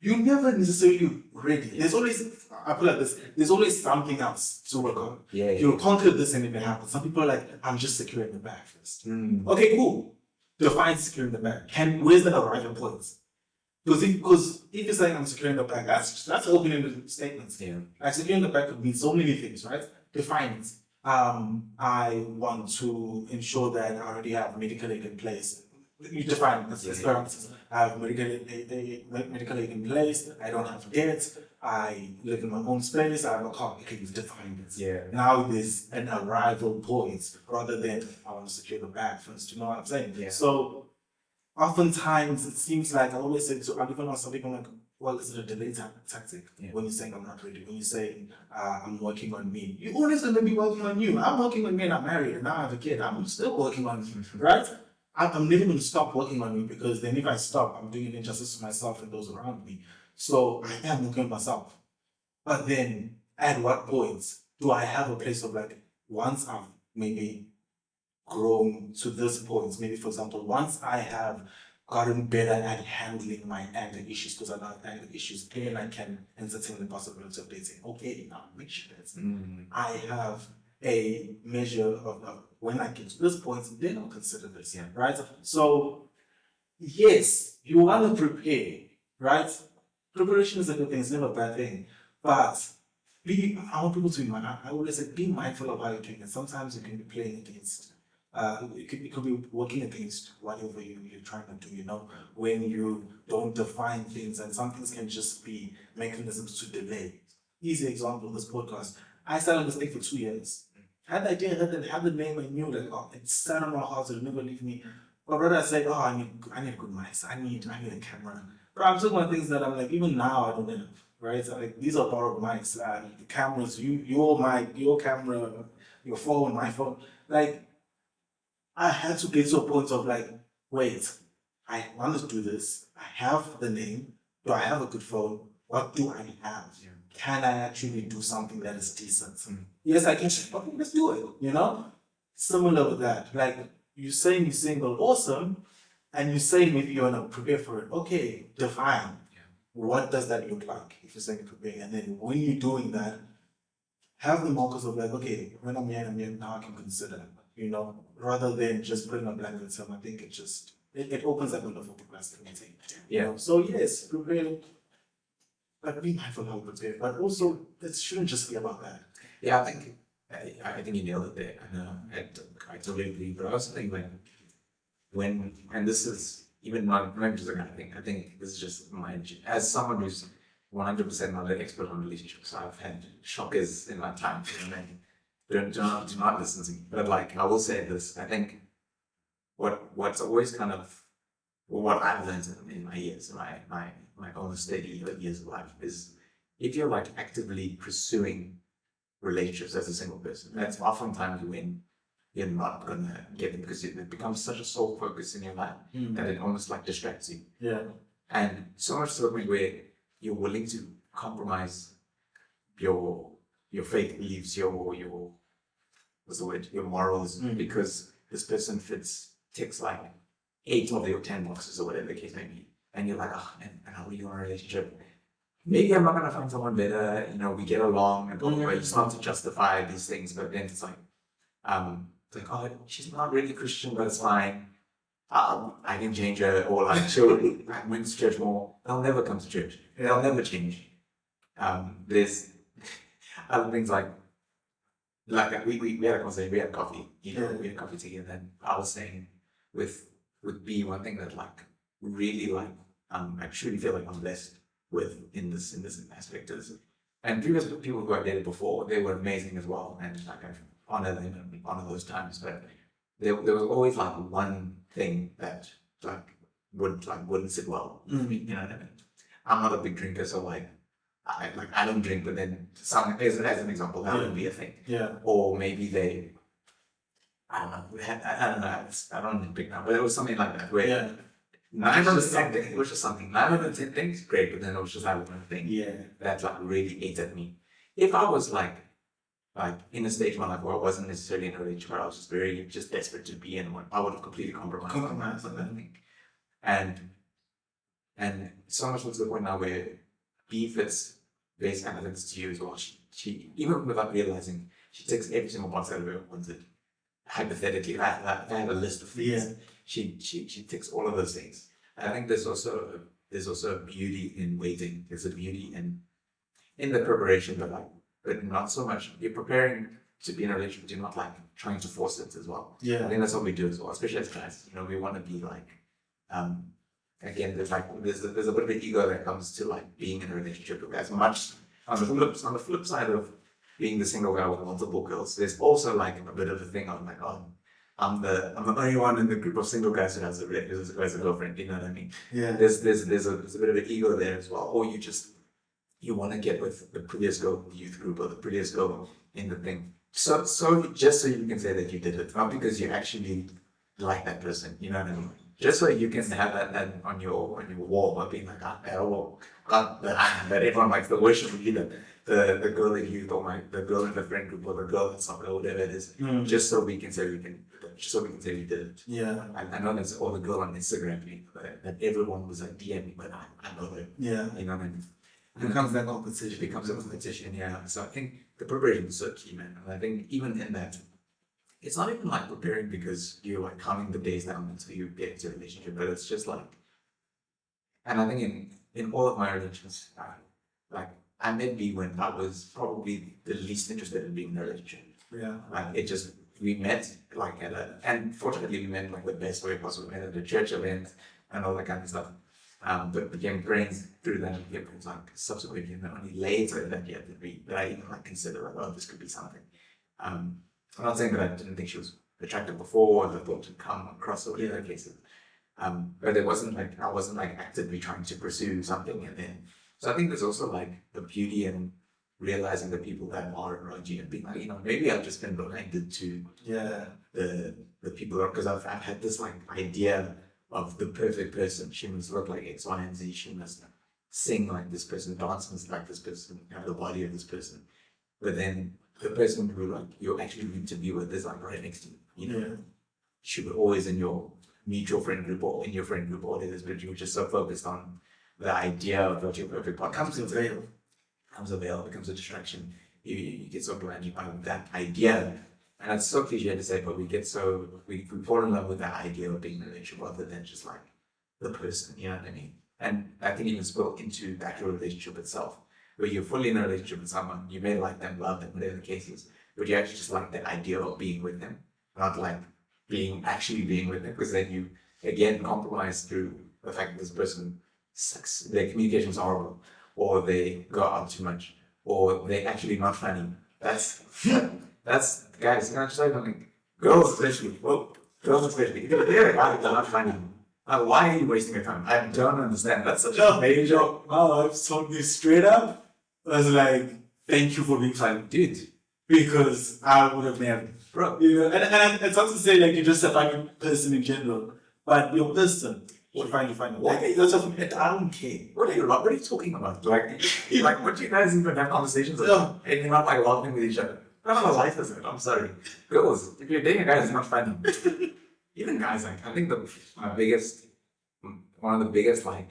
you're never necessarily ready. There's always, I put it like this, there's always something else to work on. You'll conquer this and it may happen. Some people are like, I'm just securing the bag first. Okay, cool. Define securing the bag. Where's the arrival point? Because if you're saying I'm securing the bag, that's opening statements. Like securing the bag could mean so many things, right? Define it. I want to ensure that I already have medical aid in place. You define it. That's I have medical aid in place. I don't have debt. I live in my own space. I have a car. Okay, you've defined it. Now there's an arrival point rather than I want to secure the bag first. You know what I'm saying? So oftentimes it seems like I always say to even some people like, well, is it a delay tactic? When you're saying I'm not ready, when you're saying I'm working on me, you're always going to be working on you. I'm working on me and I'm married and now I have a kid. I'm still working on me, right? I'm never going to stop working on me because then if I stop, I'm doing an injustice to myself and those around me. So I am working on myself. But then at what point do I have a place of like, once I've maybe grown to this point, maybe for example, once I have gotten better at handling my anger issues, because I have anger issues, then I can entertain the possibility of dating. Okay, now make sure that I have a measure of when I get to this point, then I'll consider this, right? So, yes, you want to prepare, right? Preparation is a good thing, it's never a bad thing. But I want people to be, I always say, be mindful of how you're doing it. Sometimes you can be playing against, it could be working against whatever you're trying to do, when you don't define things, and some things can just be mechanisms to delay. Easy example, this podcast. I started this thing for 2 years. Had the idea, had the name, I knew that it sat on my heart, it'll never leave me. But brother, I said, I need good mics. I need a camera. But I'm talking about things that I'm like, even now I don't have, right? So like, these are borrowed mics, the cameras, your mic, your camera, your phone, my phone. Like, I had to get to a point of like, wait, I want to do this. I have the name. Do I have a good phone? What do I have? Yeah. Can I actually do something that is decent? Yes, I can. Okay, let's do it. Similar with that. Like, you saying you're single, awesome. And you say maybe you want to prepare for it. Okay, define. Yeah. What does that look like if you're saying prepare? And then when you're doing that, have the markers of like, okay, when I'm here, now I can consider, rather than just putting a blanket term. I think it opens up a lot for procrastinating. Yeah. So yes, prepare. But be mindful how you prepare. But also, it shouldn't just be about that. Yeah, I think you nailed it there. I totally agree. But I also think and this is even not just a kind of thing. I think this is just as someone who's 100% not an expert on relationships. I've had shockers in my time. Do not listen to me. But like, I will say this. I think what's always kind of what I've learned in my years, my almost 30 years of life, is if you're like actively pursuing relationships as a single person, that's oftentimes when you're not gonna get them, because it becomes such a sole focus in your life that it almost like distracts you. Yeah. And so much to the point where you're willing to compromise your faith beliefs, your what's the word, your morals, because this person ticks like 8 of your 10 boxes or whatever the case may be. And you're like, and how are you in a relationship? Maybe I'm not gonna find someone better, we get along, and you start to justify these things, but then it's like, she's not really Christian, but it's fine. I can change her, or like she'll went to church more. They'll never come to church. They'll never change. There's other things like we had a conversation. We had coffee. We had coffee together, and I was saying with B, one thing that like really like I truly feel like I'm blessed with in this aspect is, and previous people who I dated before, they were amazing as well, and like I honor them and honor those times, but there was always like one thing that wouldn't sit well with me, you know what I mean? I'm not a big drinker, so like I don't drink, but then as an example, that would be a thing. Yeah. Or maybe I don't know, I don't need big now, but it was something like that where 9 out of 10 things, it was just something. 9 out of 10 things, great, but then it was just that one thing that like really ate at me. If I was like in a stage of my life where I wasn't necessarily in a relationship, but I was just very desperate to be in one, I would have completely compromised on that thing. And so much to the point now where B fits base analytics to you as well. She even without realizing, she takes every single box that I've ever wanted. Hypothetically, if I had a list of things, she ticks all of those things. And I think there's also a beauty in waiting. There's a beauty in the preparation, but not so much. You're preparing to be in a relationship, you're not like trying to force it as well. Yeah. I think that's what we do as well, especially as guys. We want to be like, again, there's a bit of an ego that comes to like being in a relationship. As much on the flip side of being the single guy with multiple girls, there's also like a bit of a thing on like, I'm the only one in the group of single guys who has a girlfriend. You know what I mean? Yeah. There's a bit of an ego there as well, or you want to get with the prettiest girl in the youth group or the prettiest girl in the thing. So just so you can say that you did it, not because you actually like that person. You know what I mean? Just so you can have that on your wall, of being like, that everyone likes, the worship leader, the girl in youth, or the girl in the friend group, or the girl in soccer, or whatever it is. Just so we can say we did it. Yeah. I know that's all the girl on Instagram that everyone was like DMing, but I know her. Yeah. You know what I mean? It becomes that competition. It becomes a competition, yeah. So I think the preparation is so key, man. And I think even in that, it's not even like preparing because you're like counting the days down until you get into a relationship, but it's just like, and I think in all of my relations, like I met B when I was probably the least interested in being in a relationship. Yeah. Like it just, we met like and fortunately we met like the best way possible. We met at a church event and all that kind of stuff. But became friends through that, became friends like subsequently, and then only later that year that I even like consider like, oh, this could be something. I'm not saying that I didn't think she was attractive before, or the thought to come across or whatever the case is. But it wasn't like, I wasn't like actively trying to pursue something. And then, so I think there's also like the beauty in realizing the people that are around you and being like, you know, maybe I've just been blinded to the people, because I've had this like idea of the perfect person. She must look like X, Y, and Z. She must sing like this person, dance like this person, have the body of this person. But then the person who like you're actually meant to be with is like right next to you. You know, she was always in your mutual friend group or in your friend group or whatever, but you were just so focused on the idea of what your perfect partner Becomes a veil. Becomes a distraction. You get so blinded by that idea. And it's so cliche to say, but we fall in love with that idea of being in a relationship rather than just like the person, you know what I mean? And I think even spill into the actual relationship itself, where you're fully in a relationship with someone, you may like them, love them, whatever the case is, but you actually just like the idea of being with them, not like actually being with them, because then you again compromise through the fact that this person sucks, their communication is horrible, or they go out too much, or they're actually not funny. That's guys, can I just say something? Girls especially, if you're a guy that's not funny, why are you wasting your time? I don't understand. That's such a major. Oh, I've told you straight up. I was like, thank you for being funny, dude. Because I would have never. Bro. You know, and it's not to say like you're just a funny person in general, but your person would find you funny. Like, that's what I don't care. What are you talking about? Like, what do you guys even have conversations about? And you're not like laughing with each other. What kind of life is it? I'm sorry. Girls, if you're dating a guy that's not funny, even guys, like, I think one of the biggest like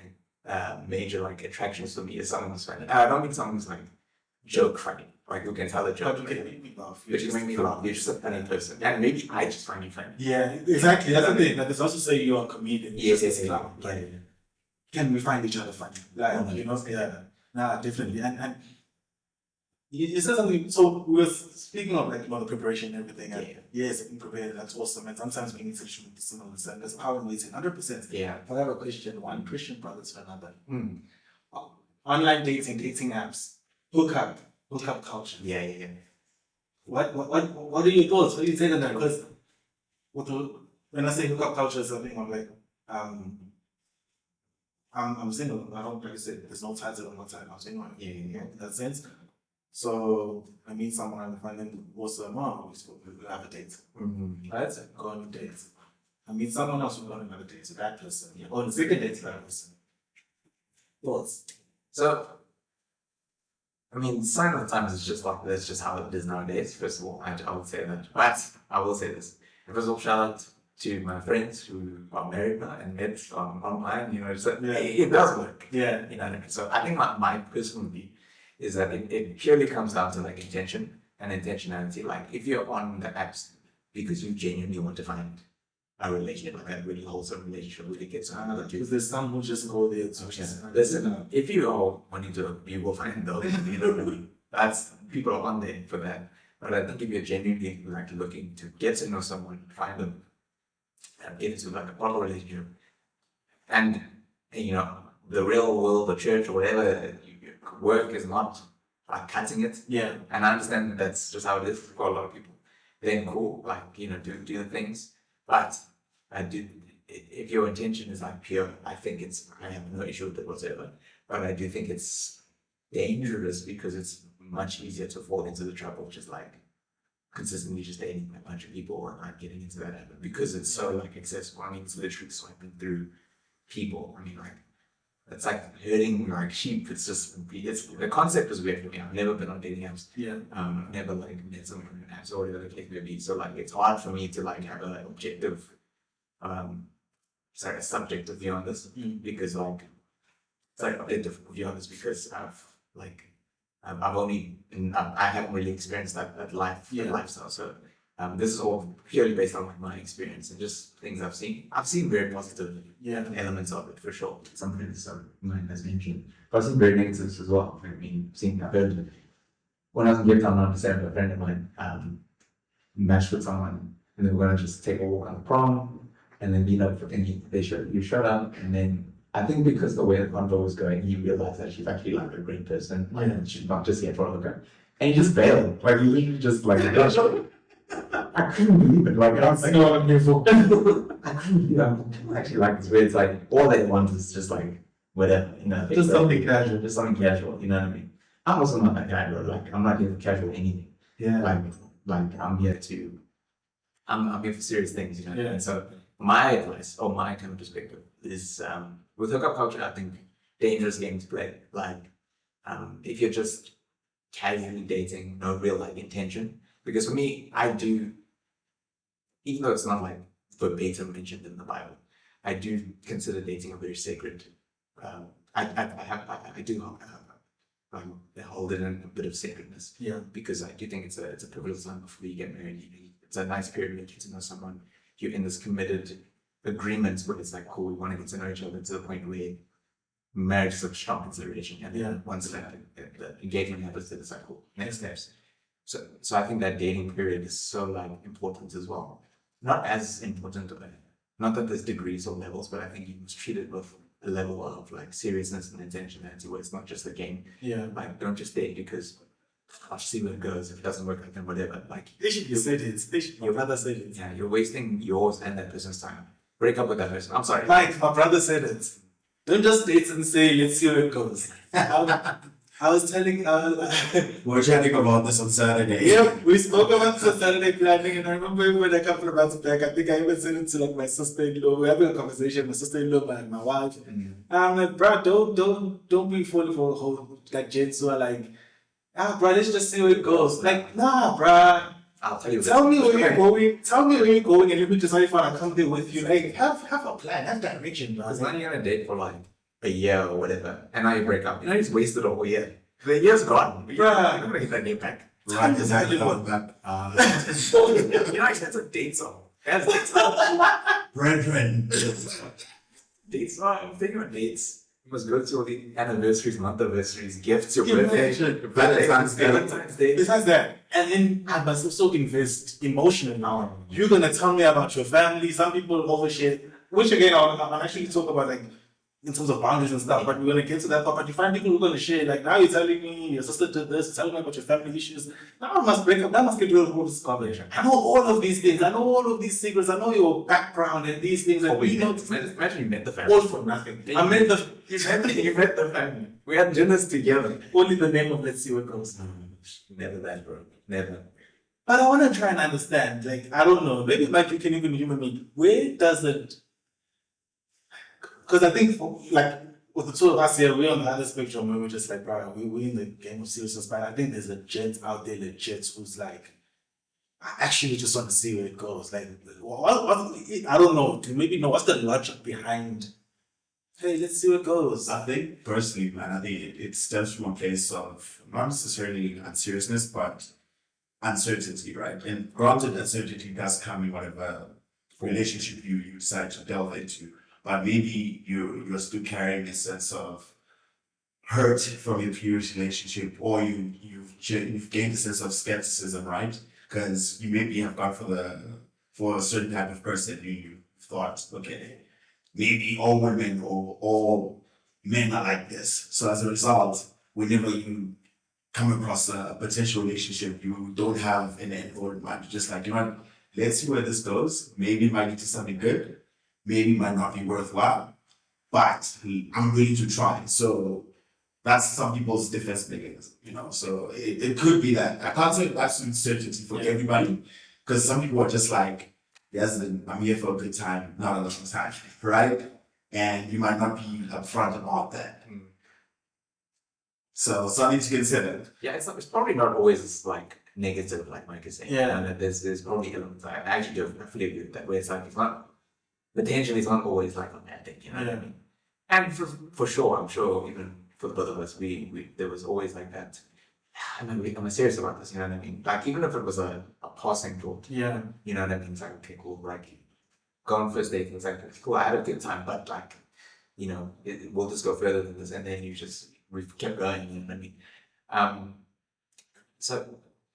major like attractions for me is someone who's funny. I don't mean someone who's like joke funny, like who can tell a joke. But you can make me laugh. But you make me laugh. You're just a funny person. And maybe I just find you funny. Yeah, exactly. That's the thing. Like, there's also say you're a comedian. Yes. Can we find each other funny? Like, you know, nah, definitely. And you said something. So we were speaking of like, you know, the preparation and everything. And yes, being prepared, that's awesome. And sometimes being in such a similar and there's power in waiting, 100%. Yeah. I have a question. One Christian brother to another. Online dating apps, hookup culture. Yeah. What are your thoughts? What do you say to that? Because when I say hookup culture, something I'm like, I'm single. I don't, like I said, there's no title on what time I'm single. Yeah, in that sense. So I meet someone, I find them awesome. We have a date. Right? Go on a date. I meet someone else, we go on another date to that person. Or the second date to that person. Thoughts? So, I mean, sign of the times is just like that's just how it is nowadays. First of all, I would say that. But I will say this. First of all, shout out to my friends who are married now and met online. You know, it does work. Yeah. You know, so I think my personal view is that it purely comes down to like intention and intentionality. Like if you're on the apps because you genuinely want to find a relationship, like a really wholesome relationship, really get to know you. Because there's some who just go there to listen, if you are wanting to, you will find those, you know, that's, people are on there for that. But I think if you're genuinely like looking to get to know someone, find them, and get into like a proper relationship, and you know, the real world, the church, or whatever, work is not like cutting it. Yeah. And I understand that that's just how it is for a lot of people. Then cool, like, you know, do the things. But if your intention is like pure, I have no issue with it whatsoever. But I do think it's dangerous because it's much easier to fall into the trap of just like consistently just dating a bunch of people and like getting into that habit because it's so like accessible. I mean, it's literally swiping through people. I mean, like, it's like herding like sheep. It's the concept is weird for me. I've never been on dating apps. Yeah. Never like met someone on apps or whatever the case may be. So like it's hard for me to like have an objective, a subjective view on this because like it's like objective view on this because I haven't really experienced that lifestyle. So This is all purely based on like, my experience and just things I've seen. I've seen very positive elements of it for sure. Something that mine has mentioned. But I've seen very negatives as well. I mean, I've heard when I was in Cape Town, a friend of mine matched with someone, and they were going to just take a walk on the prom, and then for thinking you showed up, and then I think because the way the convo was going, he realized that she's actually like a great person, and she's not just here for a hooker, and he just bailed. Like he literally just like I couldn't believe it. Like I was so unusual. I couldn't believe it. I actually like this where it's like all they want is just like whatever, just something casual, you know what I mean? I'm also not that guy, bro. Like I'm not here for casual anything. Yeah. Like I'm here for serious things, Yeah. And so my advice or my kind of perspective is with hookup culture, I think dangerous game to play. Like if you're just casually dating, no real like intention. Because for me, I do, even though it's not like verbatim mentioned in the Bible, I do consider dating a very sacred. I hold it in a bit of sacredness. Yeah. Because I do think it's a pivotal time before you get married. It's a nice period where you get to know someone. You're in this committed agreement where it's like, cool, we want to get to know each other to the point where marriage is a strong consideration. And then once the engagement happens, then it's like, cool, next steps. So I think that dating period is so like important as well. Not as important, not that there's degrees or levels, but I think you must treat it with a level of like seriousness and intentionality where it's not just a game. Yeah. Like don't just date because I'll see where it goes. If it doesn't work out, then whatever. Like you said it. My brother said it. Yeah, you're wasting yours and that person's time. Break up with that person. I'm sorry. Like my brother said it. Don't just date and say, let's see where it goes. I was telling, we were chatting about this on Saturday. Yeah, we spoke about this on Saturday planning, and I remember when a couple of months back, I think I even said it to like my sister-in-law. We were having a conversation, my sister-in-law, my wife. Mm-hmm. I'm like, bro, don't be falling for a whole like gents who are like, bro, let's just see where it goes. Like, nah, bro. I'll tell you. Tell me where you're going. Tell me where you're going, and let me decide if I can come there with you. Like, have a plan, have direction, bro. Because then you're gonna date for like a year or whatever, and now you break up. You just wasted a whole year. The year's gone. You're not gonna get that name back. Right, exactly. That's a date song. That's a date song. Brethren. Date song. I'm thinking about dates. You must go to all the anniversaries, month anniversaries, gifts, your birthday, Valentine's Day. Besides that, and then I must also invest emotionally now. You're gonna tell me about your family. Some people overshare, which again, I'm actually talk about like in terms of boundaries and stuff, but we're gonna get to that part. But you find people who are gonna share, like now you're telling me your sister did this, you're telling me about your family issues. Now I must break up, now I must get rid of all this garbage. I know all of these things, I know all of these secrets, I know your background and these things. And imagine you met the family. All for nothing. You met the family. We had dinners together. Only the name of let's see what goes. Never that, bro. Never. But I wanna try and understand, like, I don't know, maybe like you can even human me. Where does it? Because I think, like, with the two of us here, we're on the other spectrum where we're just like, bro, we're in the game of seriousness. But I think there's a gent out there, legit, who's like, I actually just want to see where it goes. Like, I don't know. Do you maybe know what's the logic behind? Hey, let's see where it goes. I think personally, man, I think it stems from a place of not necessarily unseriousness, but uncertainty, right? And granted, uncertainty does come in whatever relationship you decide to delve into. But maybe you're still carrying a sense of hurt from your previous relationship, or you've gained a sense of skepticism, right? Because you maybe have gone for a certain type of person you thought, okay, maybe all women or all men are like this. So as a result, whenever you come across a potential relationship, you don't have an end goal in mind. You're just like, you know what, let's see where this goes. Maybe it might lead to something good. Maybe it might not be worthwhile, but I'm willing to try. So that's some people's defense mechanism, So it could be that. I can't say absolute certainty for everybody, because some people are just like, yes, I'm here for a good time, not a long time, right? And you might not be upfront about that. Mm. So something to consider. Yeah, it's probably not always like negative, like Mike is saying. Yeah. And there's probably elements. I actually do fully agree with that, where it's like, it's not. Potentially, it's not always like a bad thing, what I mean? And for sure, I'm sure even for the both of us, we there was always like that I'm serious about this, you know what I mean? Like, even if it was a passing thought, Yeah. you know what I mean? It's like, okay, cool, like, go on first date, it's like, cool, I had a good time, but like, you know, we'll just go further than this, and then we've kept going, you know what I mean? Um, so,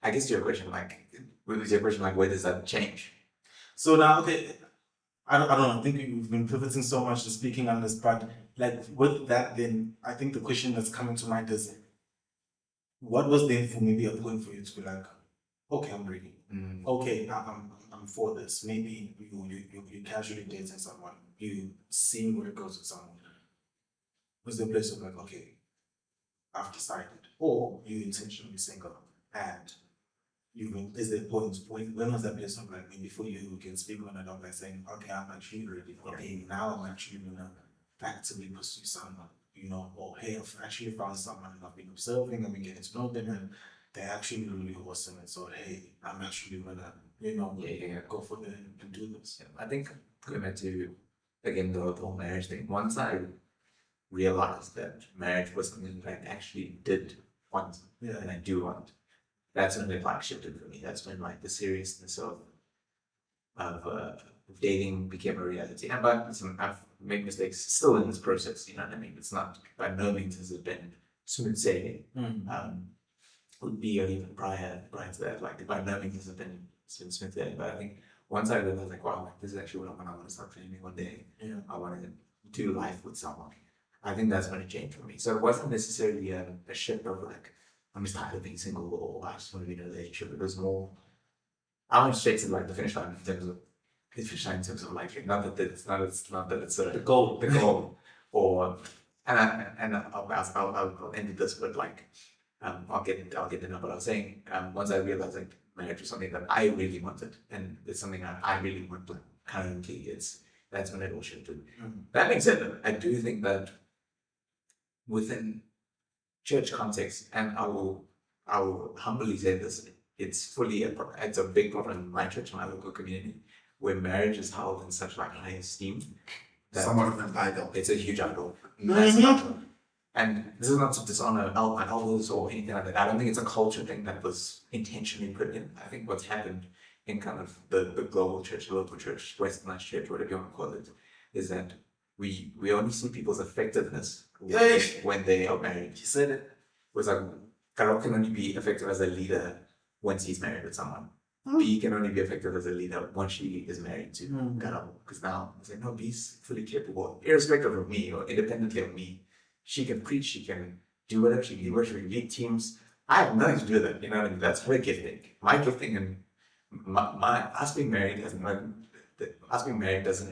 I guess to your question, like, where does that change? So now, okay, I don't know. I think we've been pivoting so much to speaking on this, but like with that, then I think the question that's coming to mind is, what was then for maybe a point for you to be like, okay, I'm ready. Okay, I'm for this. Maybe you casually dating someone, you seeing where it goes with someone. Was the place of like, okay, I've decided, or you intentionally single, and is there a point when was that place of like maybe for you can speak on it of like saying, okay, I'm actually ready. Okay, now I'm actually gonna actively pursue someone, you know, or hey, I've actually found someone and I've been observing, I've been getting to know them, and they're actually really awesome. And so hey, I'm actually gonna, you know, go for it and do this. I think going back to, again, the whole marriage thing, once I realized that marriage was something that I actually did want, and I do want, that's when it like shifted for me. That's when like the seriousness of dating became a reality. And but listen, I've made mistakes still in this process, you know what I mean? It's not, by no means has it been smooth sailing. Would be or even prior to that, like by no means has it been smooth sailing. But I think once I realized like, wow, like, this is actually what I want to start feeling one day. I want to do life with someone. I think that's when it changed for me. So it wasn't necessarily a shift of like, I'm just tired of being single, or I just want to be in a relationship. It was more, I went straight to like the finish line in terms of like, not that it's The goal. the goal, or I'll end with this, but like, I'll get into that. But I was saying, once I realized like marriage was something that I really wanted, and it's something that I really want, like currently, that's when it all shifted. That being said, I do think that within church context, and I will humbly say this, it's a big problem in my church, my local community, where marriage is held in such like high esteem. Somewhat of an idol. It's a huge idol. Massive idol. And this is not to dishonor my elders or anything like that. I don't think it's a culture thing that was intentionally put in. I think what's happened in kind of the global church, the local church, westernized church, whatever you want to call it, is that we only see people's effectiveness when they are married. You said it. It was like, Karabo can only be effective as a leader once he's married with someone. B can only be effective as a leader once she is married to Karabo. Because now I say, no, B's fully capable, irrespective of me or independently of me. She can preach, she can do whatever, she can work, she can lead teams. I have nothing to do with that, you know what I mean? That's her gifting. My gifting and my us being married doesn't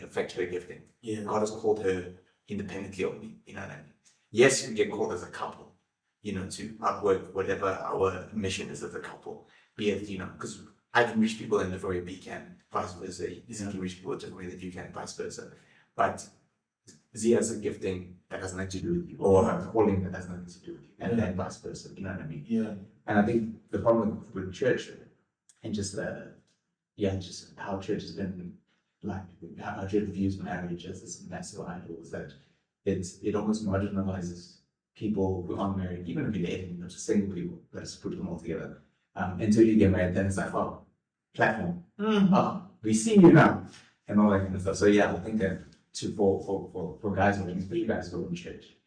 affect her gifting. God has called her independently of me, you know what I mean? Yes, we get called as a couple, you know, to outwork whatever our mission is as a couple. Be it, you know, because I can reach people in a different way B can, vice versa. Z can reach people in a different way that you can, vice versa. But Z has a gifting that has nothing to do with you, or a calling that has nothing to do with you, and then vice versa, you know what I mean? And I think the problem with church, and just how church has been, like, how church views marriage as this massive idol, is that it almost marginalizes people who aren't married, even if you're dating, you know, just single people, let's put them all together. Until you get married, then it's like, oh, platform. Oh, we see you now, and all that kind of stuff. So yeah, I think that for guys who are especially guys who are in church,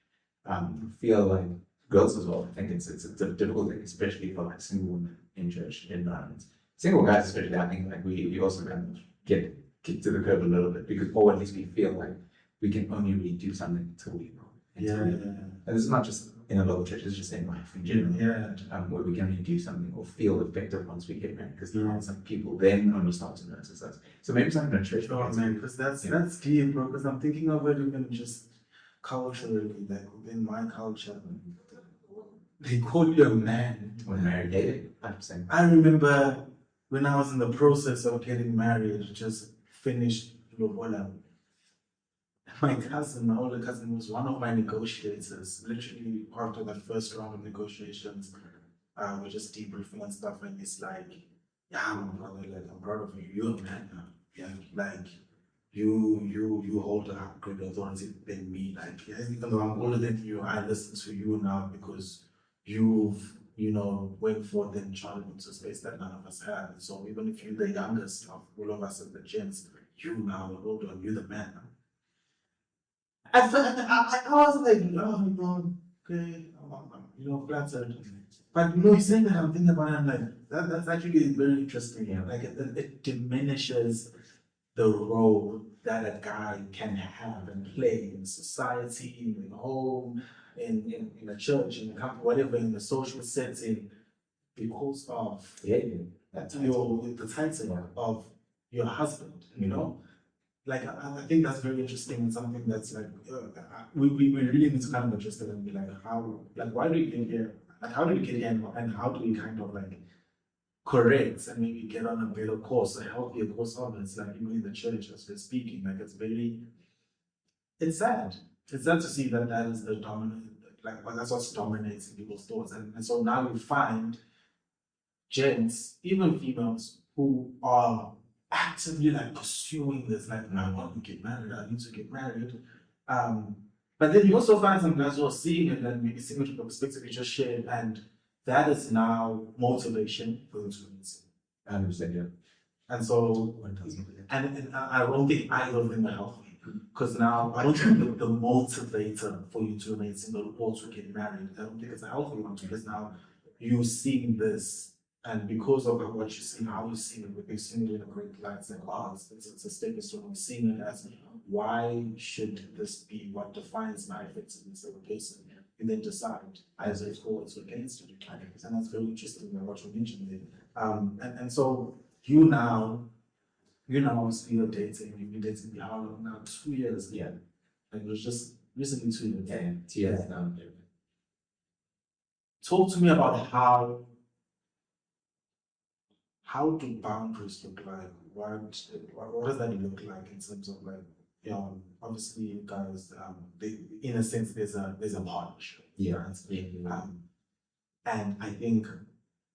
feel like girls as well. I think it's a difficult thing, especially for like single women in church environments. Single guys especially, I think like we also kind of get kicked to the curb a little bit, because, or at least we feel like we can only really do something until we know. And this is not just in a local church, it's just in life in general. Where we can only do something or feel effective once we get married, because some people then only start to notice us. So maybe it's not in a church. Oh man, because that's deep, bro. Because I'm thinking of it even just culturally, like within my culture, they call you a man when married. Dated, 100%. I remember when I was in the process of getting married, just finished Lobola. My older cousin, was one of my negotiators. Literally, after that first round of negotiations, we're just debriefing and stuff, and it's like, yeah, my brother, like, I'm proud of you. You're a man now. Yeah, like, you hold a greater authority than me. Like, yeah, even though I'm older than you, I listen to you now because you've went forth and traveled into space that none of us have. So even if you're the youngest of all of us as the gents, you now, hold on, you're the man now. I was like, oh, okay, flattered. But you saying that, I'm thinking about it, I'm like, that's actually very interesting. Yeah. Like it diminishes the role that a guy can have and play in society, in home, in a church, in a company, whatever, in the social setting, because of That's the title of your husband, Like, I think that's very interesting and something that's like, we really need to kind of address it and be like, why do we get here? Like, how do we get here and how do we kind of like correct and maybe get on a better course, a healthier course of it? It's like, even in the church, as we're speaking, like, it's sad. It's sad to see that is the dominant, that's what's dominating people's thoughts. And so now we find gents, even females, who are actively like pursuing this, like, I want to get married, I need to get married. But then you also find some guys who are seeing it and maybe seeing it from the perspective you just shared, and that is now motivation for them to meet. I understand, yeah. And so, and I don't think either of them are healthy, because now I don't think the motivator for you to remain single or to get married, I don't think it's a healthy one, because now you're seeing this. And because of what you see, how you see it, you're seeing it in a great light, it's like, wow, it's a stepping stone. We're seeing it as, why should this be what defines my effectiveness as a person? And then decide either it's for it's against it. And that's very interesting what you mentioned there. And so you now obviously you're dating, you've been dating how long now? 2 years. Yeah. Like it was just recently 2 years. Yeah, 2 years now. Talk to me about how do boundaries look like? What does that look like in terms of like, obviously you guys, in a sense, there's a partnership. Yeah. Right? And I think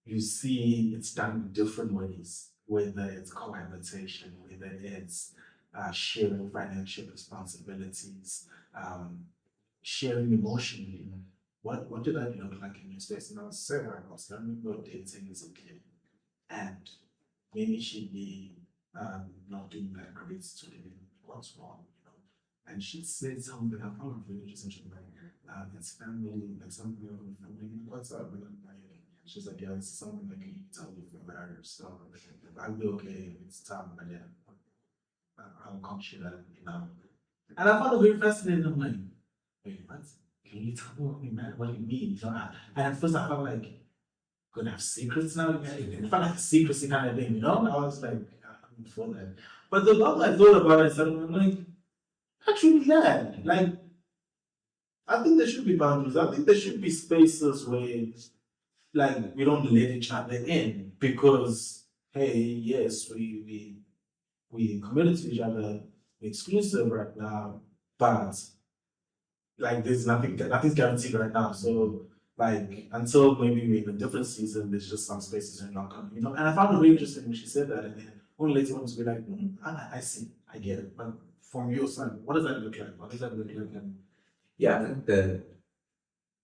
you see it's done in different ways, whether it's cohabitation, whether it's sharing financial responsibilities, sharing emotionally. What did that look like in your space? And I was saying, I remember dating as a kid. And maybe she'd be not doing that great today. What's wrong? And she said something I found really interesting. She's like, it's family, like something with family. What's up? She's like, yeah, this is something that you tell me for marriage. So I'll be okay. It's time, but yeah, I'll come share that, And I found it very fascinating. I'm like, wait, what? Can you tell me what you meant? What do you mean? And at first I felt like, gonna have secrets now? It felt like a secrecy kind of thing, I was like, I'm for that. But the longer I thought about it, I'm like, actually, yeah. Like, I think there should be boundaries. I think there should be spaces where, like, we don't let each other in because, hey, yes, we committed to each other, we're exclusive right now, but like, nothing's guaranteed right now. So, like, until maybe we're in a different season, there's just some spaces you're not coming, And I found it really interesting when she said that, and then only later on to be like, I see, I get it. But from your side, what does that look like? What does that look like? And yeah, I think the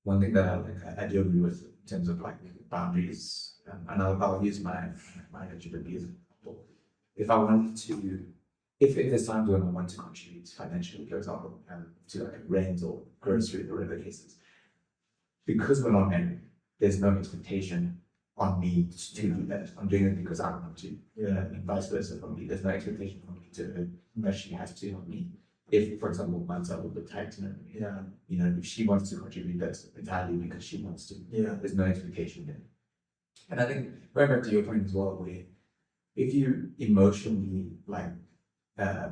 one thing that I do agree with in terms of like boundaries, and I'll use my LGBT as an example. If I wanted to, if there's times when I want to contribute financially, for example, to like rent or grocery or whatever the case is, because we're not married, there's no expectation on me to do that. I'm doing it because I want to. And vice versa for me. There's no expectation for me to that she has to help me. If, for example, months are a little bit tight, if she wants to contribute, that's entirely because she wants to. There's no expectation there. And I think going back to your point as well, where if you emotionally like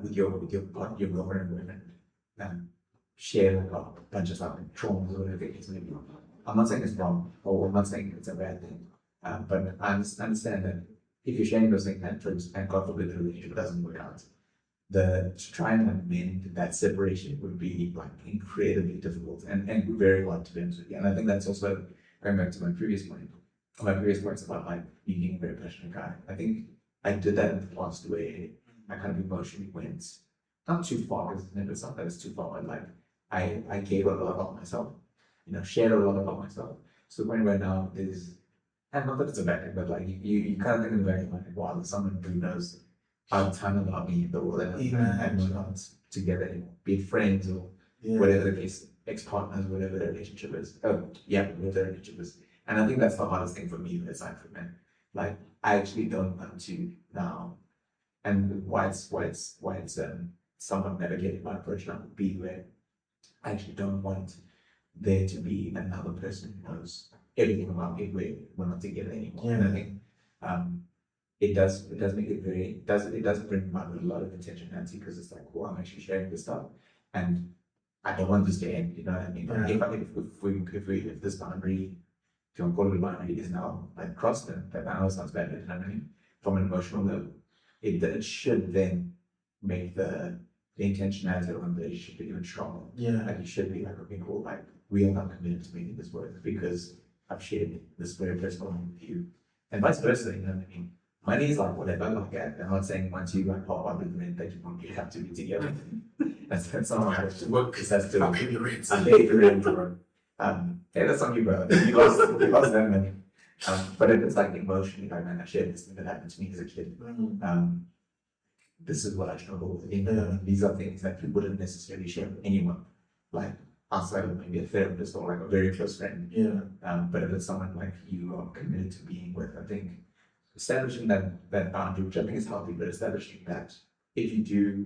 with your partner, your girlfriend or boyfriend, share like a bunch of stuff, like traumas or whatever it is, maybe. I'm not saying it's wrong, or I'm not saying it's a bad thing, but I understand that if you're sharing those things and God forbid the relationship doesn't work out, to try and amend that separation would be like incredibly difficult and very hard to be honest with you. And I think that's also going back to my previous point. My previous points about like being a very passionate guy. I think I did that in the past where I kind of emotionally went not too far, because it's not that it's too far, but like I gave a lot about myself. Shared a lot about myself. So when right now is, and not that it's a bad thing, but like you kind of think in the back of your mind, wow, there's someone who knows a ton about me, the world, and we're not together anymore, be it friends or whatever the case, ex-partners, whatever the relationship is. Oh, yeah, whatever the relationship is. And I think that's the hardest thing for me, aside from men. Like, I actually don't want to now, and why it's somewhat navigating my approach now would be where I actually don't want there to be another person who knows everything about me where we're not together anymore. And I think it does make it very it does bring about a lot of intentionality, because it's like, well, I'm actually sharing this stuff and I don't want this to end, you know what I mean? If this boundary, if you want to call it a boundary, is now like crossed, then I know it sounds bad, but you know what I mean? From an emotional level, it should then make the intentionality around the relationship even stronger. Yeah. Like, you should be like, okay, cool, like, we are not committed to making this work because I've shared this very personal thing with you. And vice versa, you know what I mean? Money is like whatever, like, I'm not saying once you like pop up with rent that you have to be together. that's not how it should work, because that's still. I'll pay the rent. I pay the rent, bro. Yeah, that's on you, bro. You lost that money. But if it's like emotionally, like, man, I shared this thing that happened to me as a kid. This is what I struggle with. You know, these are things that you wouldn't necessarily share with anyone, like outside of maybe a therapist or like a very close friend. But if it's someone like you are committed to being with, I think establishing that boundary, which I think is healthy, but establishing that if you do,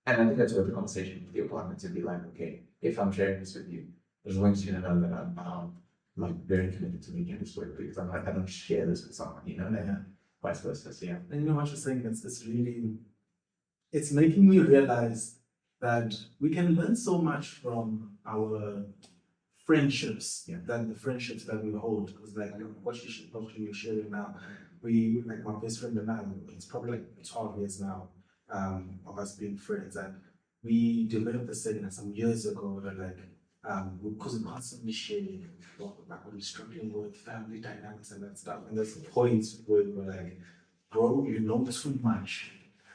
and I think that's worth the conversation with your partner to be like, okay, if I'm sharing this with you, I just want you to know that I'm now like very committed to making this work, because I'm like, I don't share this with someone, you know, and vice versa. So yeah. And you know what you're saying, it's making me realize that we can learn so much from our friendships, than the friendships that we hold. Because like what you're sharing now, like my best friend and I, it's probably like 12 years now of us being friends, and we developed this thing some years ago where like because we constantly sharing what we're struggling with, family dynamics and that stuff. And there's points where we're like, bro, you know too much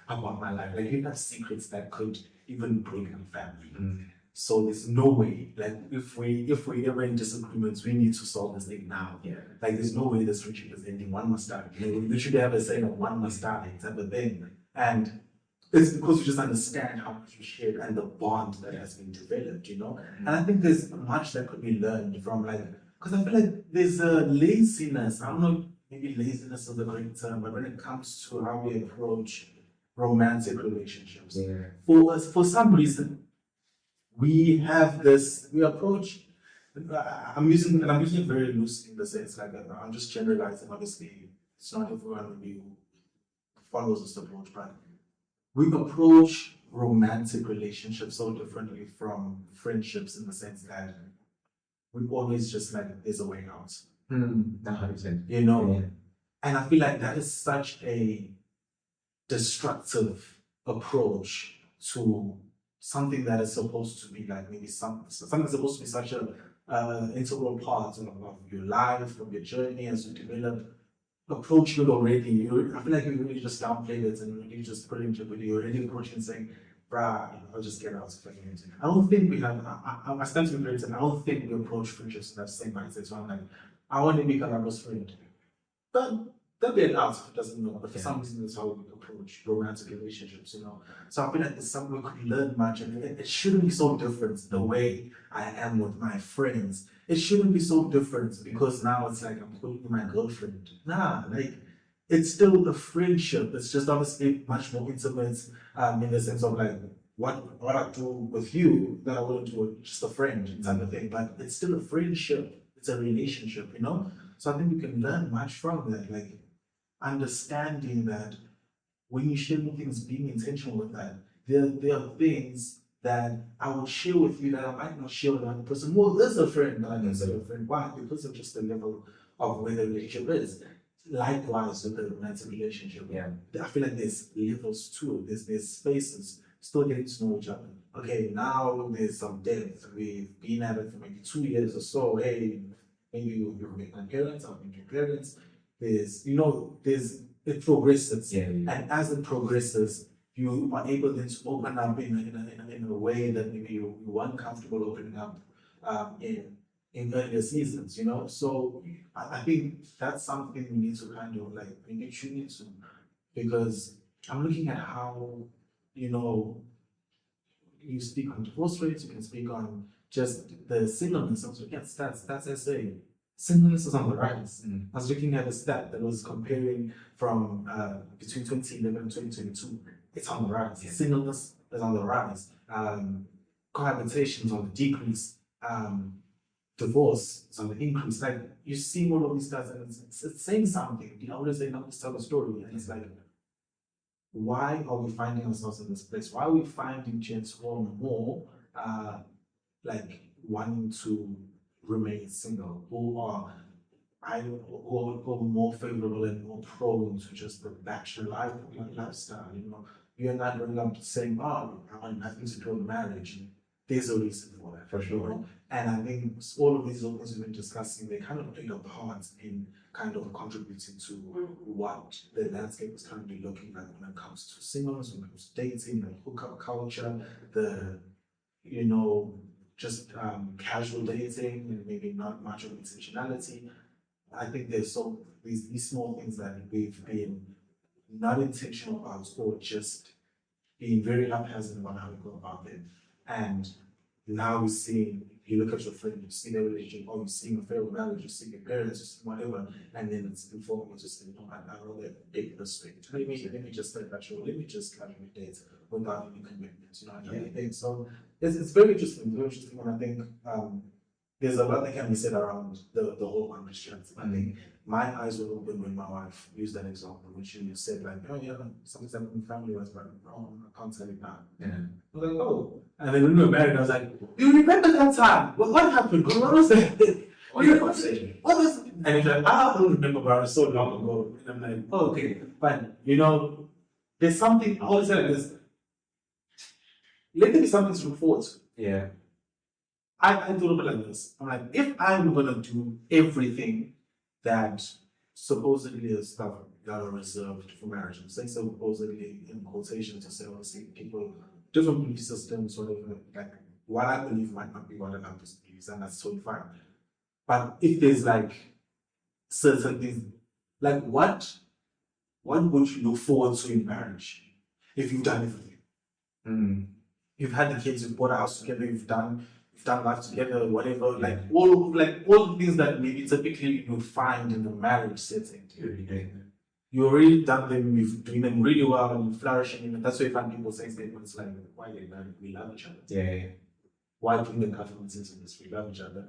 about my life. Like, you have secrets that could even break a family. So there's no way, like, if we ever in disagreements, we need to solve this thing now. Like, there's no way this friendship is ending. One must die. You know, we literally have a saying of one must die type of thing. And it's because you just understand how much you share and the bond that has been developed, you know? And I think there's much that could be learned from, like, because I feel like there's a laziness. I don't know, maybe laziness is the correct term, but when it comes to how we approach romantic relationships, for us, for some reason, we approach, I'm using it very loosely in the sense, like, I'm just generalizing, obviously, it's not everyone who follows this approach, but we approach romantic relationships so differently from friendships, in the sense that we always just like, there's a way out. 100%. You know? And I feel like that is such a destructive approach to something that is supposed to be like maybe something supposed to be such a integral part of your life, of your journey as you develop. Approach it already. I feel like you really just downplayed it and really just put it into it. You're already approaching saying, bruh, I'll just get out if I can. I don't think we have, I stand to be great, and I don't think we approach friendships in that same mindset. So I'm like, I want to be Karabo's friend. But that'll be an out if it doesn't know. But for some reason, that's how we approach romantic relationships, you know. So I feel like there's something we could learn much, and it shouldn't be so different the way I am with my friends. It shouldn't be so different because now it's like I'm calling you my girlfriend. Nah, like, it's still a friendship. It's just obviously much more intimate in the sense of like what I do with you that I wouldn't do with just a friend type of thing. But it's still a friendship. It's a relationship, you know. So I think we can learn much from that, like understanding that when you share things, being intentional with that. There are things that I will share with you that I might not share with another person. Well, there's a friend that I consider a friend. Why? Because of just the level of where the relationship is. Likewise with the romantic relationship. I feel like there's levels too. There's spaces. Still getting to know each other. Okay, now there's some depth. We've been at it for maybe 2 years or so. Hey, maybe you're with my parents, I'll meet your parents. It progresses. And as it progresses, you are able then to open up in a way that maybe you weren't comfortable opening up in. in earlier seasons, you know. So I think that's something we need to kind of like maybe tune into, because I'm looking at how, you know, you speak on divorce rates, you can speak on just the singleness. I was looking at stats, that's SA. Singleness is on the rise. I was looking at a stat that was comparing from between 2011 and 2022. It's on the rise. Singleness is on the rise. Cohabitation is on the decrease. Divorce is on the increase. Like, you see all of these stats and it's saying something. You know, they not tell a story. And it's like, why are we finding ourselves in this place? Why are we finding gents who are more like wanting to remain single, who are more favorable and more prone to just the bachelor lifestyle? You know, you're not growing up saying, "Oh, I want nothing to do with marriage." There's a reason for that, For sure. you know? And I think all of these things we've been discussing, they kind of played a part in kind of contributing to what the landscape is currently looking like when it comes to singleness, when it comes to dating, the hookup culture, the, you know, just casual dating and maybe not much of intentionality. I think there's these small things that we've been not intentional about, or just being very haphazard about how we go about it. And now we see, you look at your friend, you see their relationship, or you're seeing a failed marriage, you're seeing your parents, you're seeing whatever, and then it's informing you to say, no, I'd rather date this way. Let me just stay bachelor, let me just casually date without any commitment, you know, and anything. So it's very interesting, and I think there's a lot that can be said around the whole conversation. I think my eyes were open when my wife used that example, when she said like, oh yeah, something's happened in family was, but oh, I can't tell you now. Yeah. I was like, oh. And then when we were married, I was like, you remember that time? What happened? What was that? What was it? And he's like, I don't remember, but it was so long ago. And I'm like, oh, okay, fine. You know, there's something, I always say like this, let there be something to look forward to. Yeah. I thought of it like this. I'm like, if I'm gonna do everything that supposedly is stuff that are reserved for marriage, I'm saying supposedly in quotation to say, obviously, people, different belief systems, whatever, like what I believe might not be what another person believes, and that's totally fine. But if there's like certain things, like what would you look forward to in marriage if you've done everything? You've had the kids, you've bought a house together, you've done life together, whatever, like all the things that maybe typically you would find in a marriage setting. You already done them, you've doing them really well, and you're flourishing, and that's why you find people saying statements like, why they married? We love each other. Yeah. Why bring the government into this? We love each other.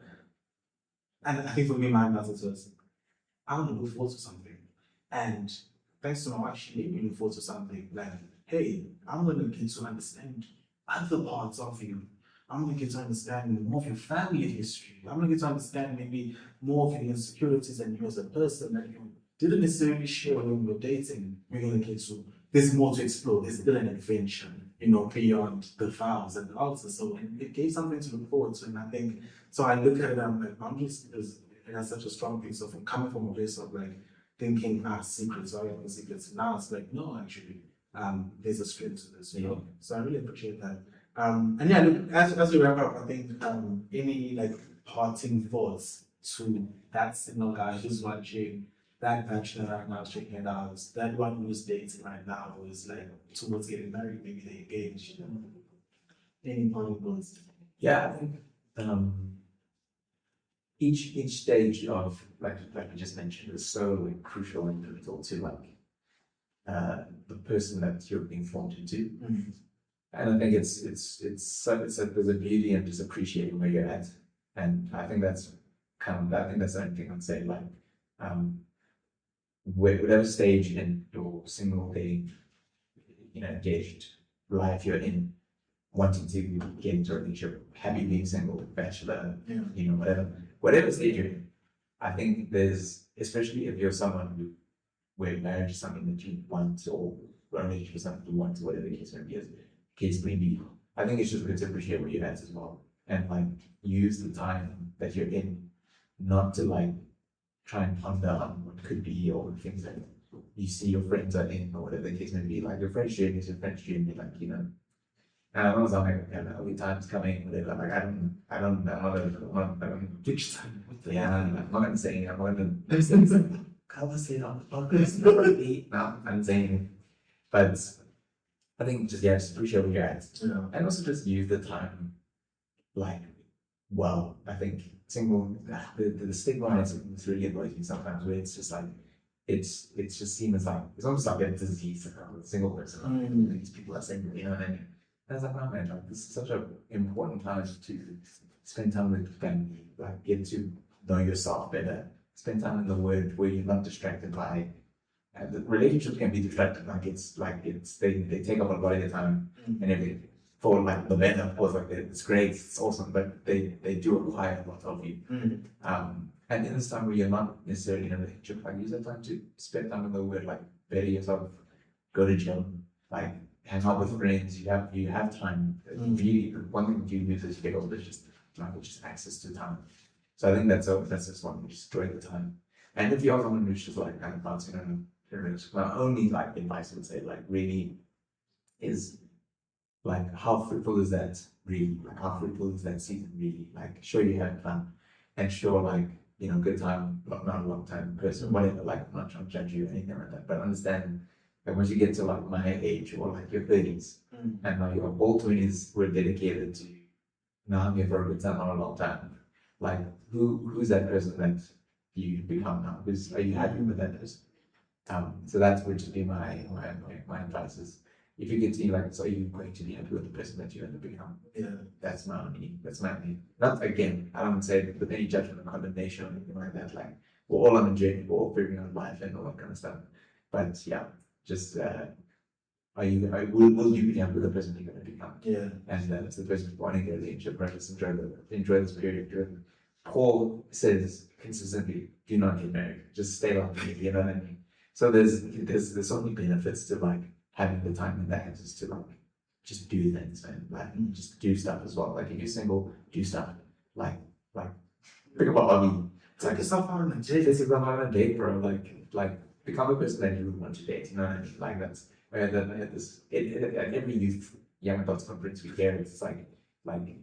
And I think for me, my answer was, I want to look forward to something. And thanks to my wife, she made me look forward to something like, hey, I'm going to get to understand other parts of you. I'm going to get to understand more of your family history. I'm going to get to understand maybe more of your insecurities and you as a person that you didn't necessarily share when we were dating. We're going to get to, there's more to explore. There's still an adventure, you know, beyond the vows and the altars. So it gave something to look forward to. And I think, so I look at it, I'm like, boundaries it has such a strong thing. So from coming from a place of like thinking, secrets, I have secrets. Now it's like, no, actually, there's a strength to this, you know. So I really appreciate that. And yeah, look, as we wrap up, I think any like parting thoughts to that single guy who's watching, that bachelor right now checking it out, that one who's dating right now who's like towards getting married, maybe they engaged. You know? Any parting thoughts? Yeah, I think each stage of like we just mentioned is so crucial and pivotal to like the person that you're being formed into. And I think it's there's a beauty in just appreciating where you're at, and I think that's the only thing I'd say. Like, whatever stage in your single dating, engaged life you're in, wanting to get into a relationship, happy being single, bachelor, whatever stage you're in, I think there's, especially if you're someone where marriage is something that you want, or a relationship is something you want, or whatever the case may be. I think it's just good to appreciate where you're at as well, and like use the time that you're in, not to like try and ponder on what could be or things that you see your friends are in or whatever the case may be. Like your friend's journey is your friend's journey. Like And I was like, yeah, there'll be times coming where they're like, I'm not gonna say, I'm not gonna, there's things like, cover it on the podcast, no, I'm saying, but I think just appreciate where you're at. Yeah. And also just use the time, like, well, I think the stigma is really annoys me sometimes where it's just like, it's just seen as like, it's almost like a disease, like a single person, these people are single, you know what I mean? And it's like, no man, like, this is such an important time to spend time with family, like get to know yourself better, spend time in the Word where you're not distracted by, and the relationships can be distracted, they take up a lot of your time and everything. For like the better, of course, like it's great, it's awesome, but they do require a lot of you. And in this time where you're not necessarily in a relationship, like use that time to spend time in the Word, like better yourself, go to gym, like hang out with friends. You have time. Really, one thing you use as you get older is just access to time. So I think that's just one. Just enjoy the time. And if you're someone who's just like kind of bouncing on pyramids, my only like advice I would say like really is like how fruitful is that really? Like how fruitful is that season really? Like sure you had fun and sure like good time, not a long time person, whatever, like I'm not trying to judge you or anything like that, but understand that once you get to like my age or like your 30s and now your whole 20s were dedicated to now I'm here for a good time, not a long time. Like who's that person that you become now? Are you happy with that person? So that would just be my advice is if you get to like, so are you going to be happy with the person that you end up become? Yeah. That's my opinion. Not again, I don't say with any judgment or condemnation or anything like that. Like we're all on a journey, we're all figuring out life and all that kind of stuff. But yeah, just will you be happy with the person you're going to become? Yeah. And it's the person wanting a relationship, right? Just enjoy this period. Paul says consistently, do not get married. Just stay on me, you know what I mean? So there's so many benefits to like having the time and the access to like just do things and like just do stuff as well. Like if you're single, do stuff. Like pick up a hobby. Take yourself out on a date. Take yourself out on a date, bro. Like become a person that you would want to date. You know what I mean? Like that's where at every youth young adults conference we hear it's like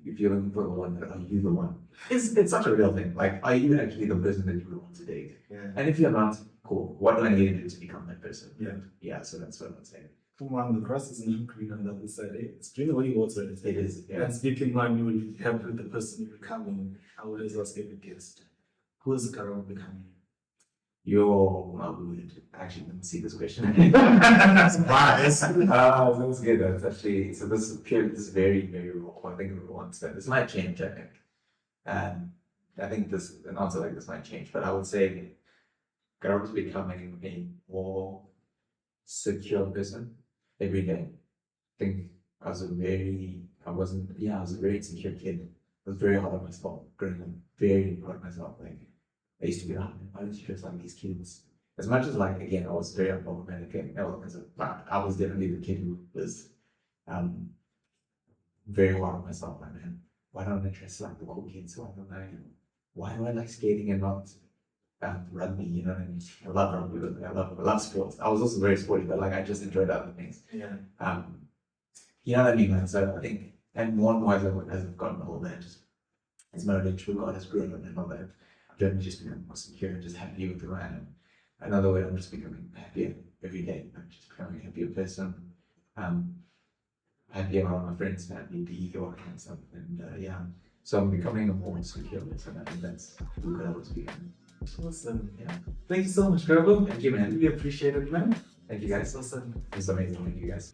if you're looking for the one, are you the one? It's such a real thing. Like are you actually the person that you would want to date? Yeah. And if you're not, cool. What do I need to do to become that person? Yeah. Yeah. So that's what I'm saying. Come on, the grass isn't green on the other side. It's green where you water it. It is. Yeah. And speaking when you will have with the person you're becoming, I will always ask every guest, who is Karabo becoming? Actually didn't see this question. Surprise! That's good. That's actually, so this is very, very raw. I think everyone said this might change, I think. And I think an answer like this might change, but I would say Karabo's becoming a more secure person every day. I think I was a very insecure kid. I was very hard on myself, growing up, very hard on myself. Like, I used to be like, why don't you dress like these kids? As much as like, again, I was very unproblematic but I was definitely the kid who was very hard on myself. Like, man, why don't I dress like the cool kids? Why do I like skating and not rugby? You know what I mean? I love rugby. I love sports. I was also very sporty, but like I just enjoyed other things. Yeah. You know what I mean, man? So I think, and more and more as I've gotten older, as my relationship with God has grown and all that, I've generally just become more secure and just happy with who I am. Another way, I'm just becoming happier every day. I'm just becoming a happier person. Happier around my friends, happy be all that kind of stuff. And so I'm becoming a more secure person. I think that's who I was becoming. Awesome. Yeah. Thank you so much, Karabo. Thank you, man. Really appreciate it, man. Thank you guys. Awesome. It's amazing. Thank you guys.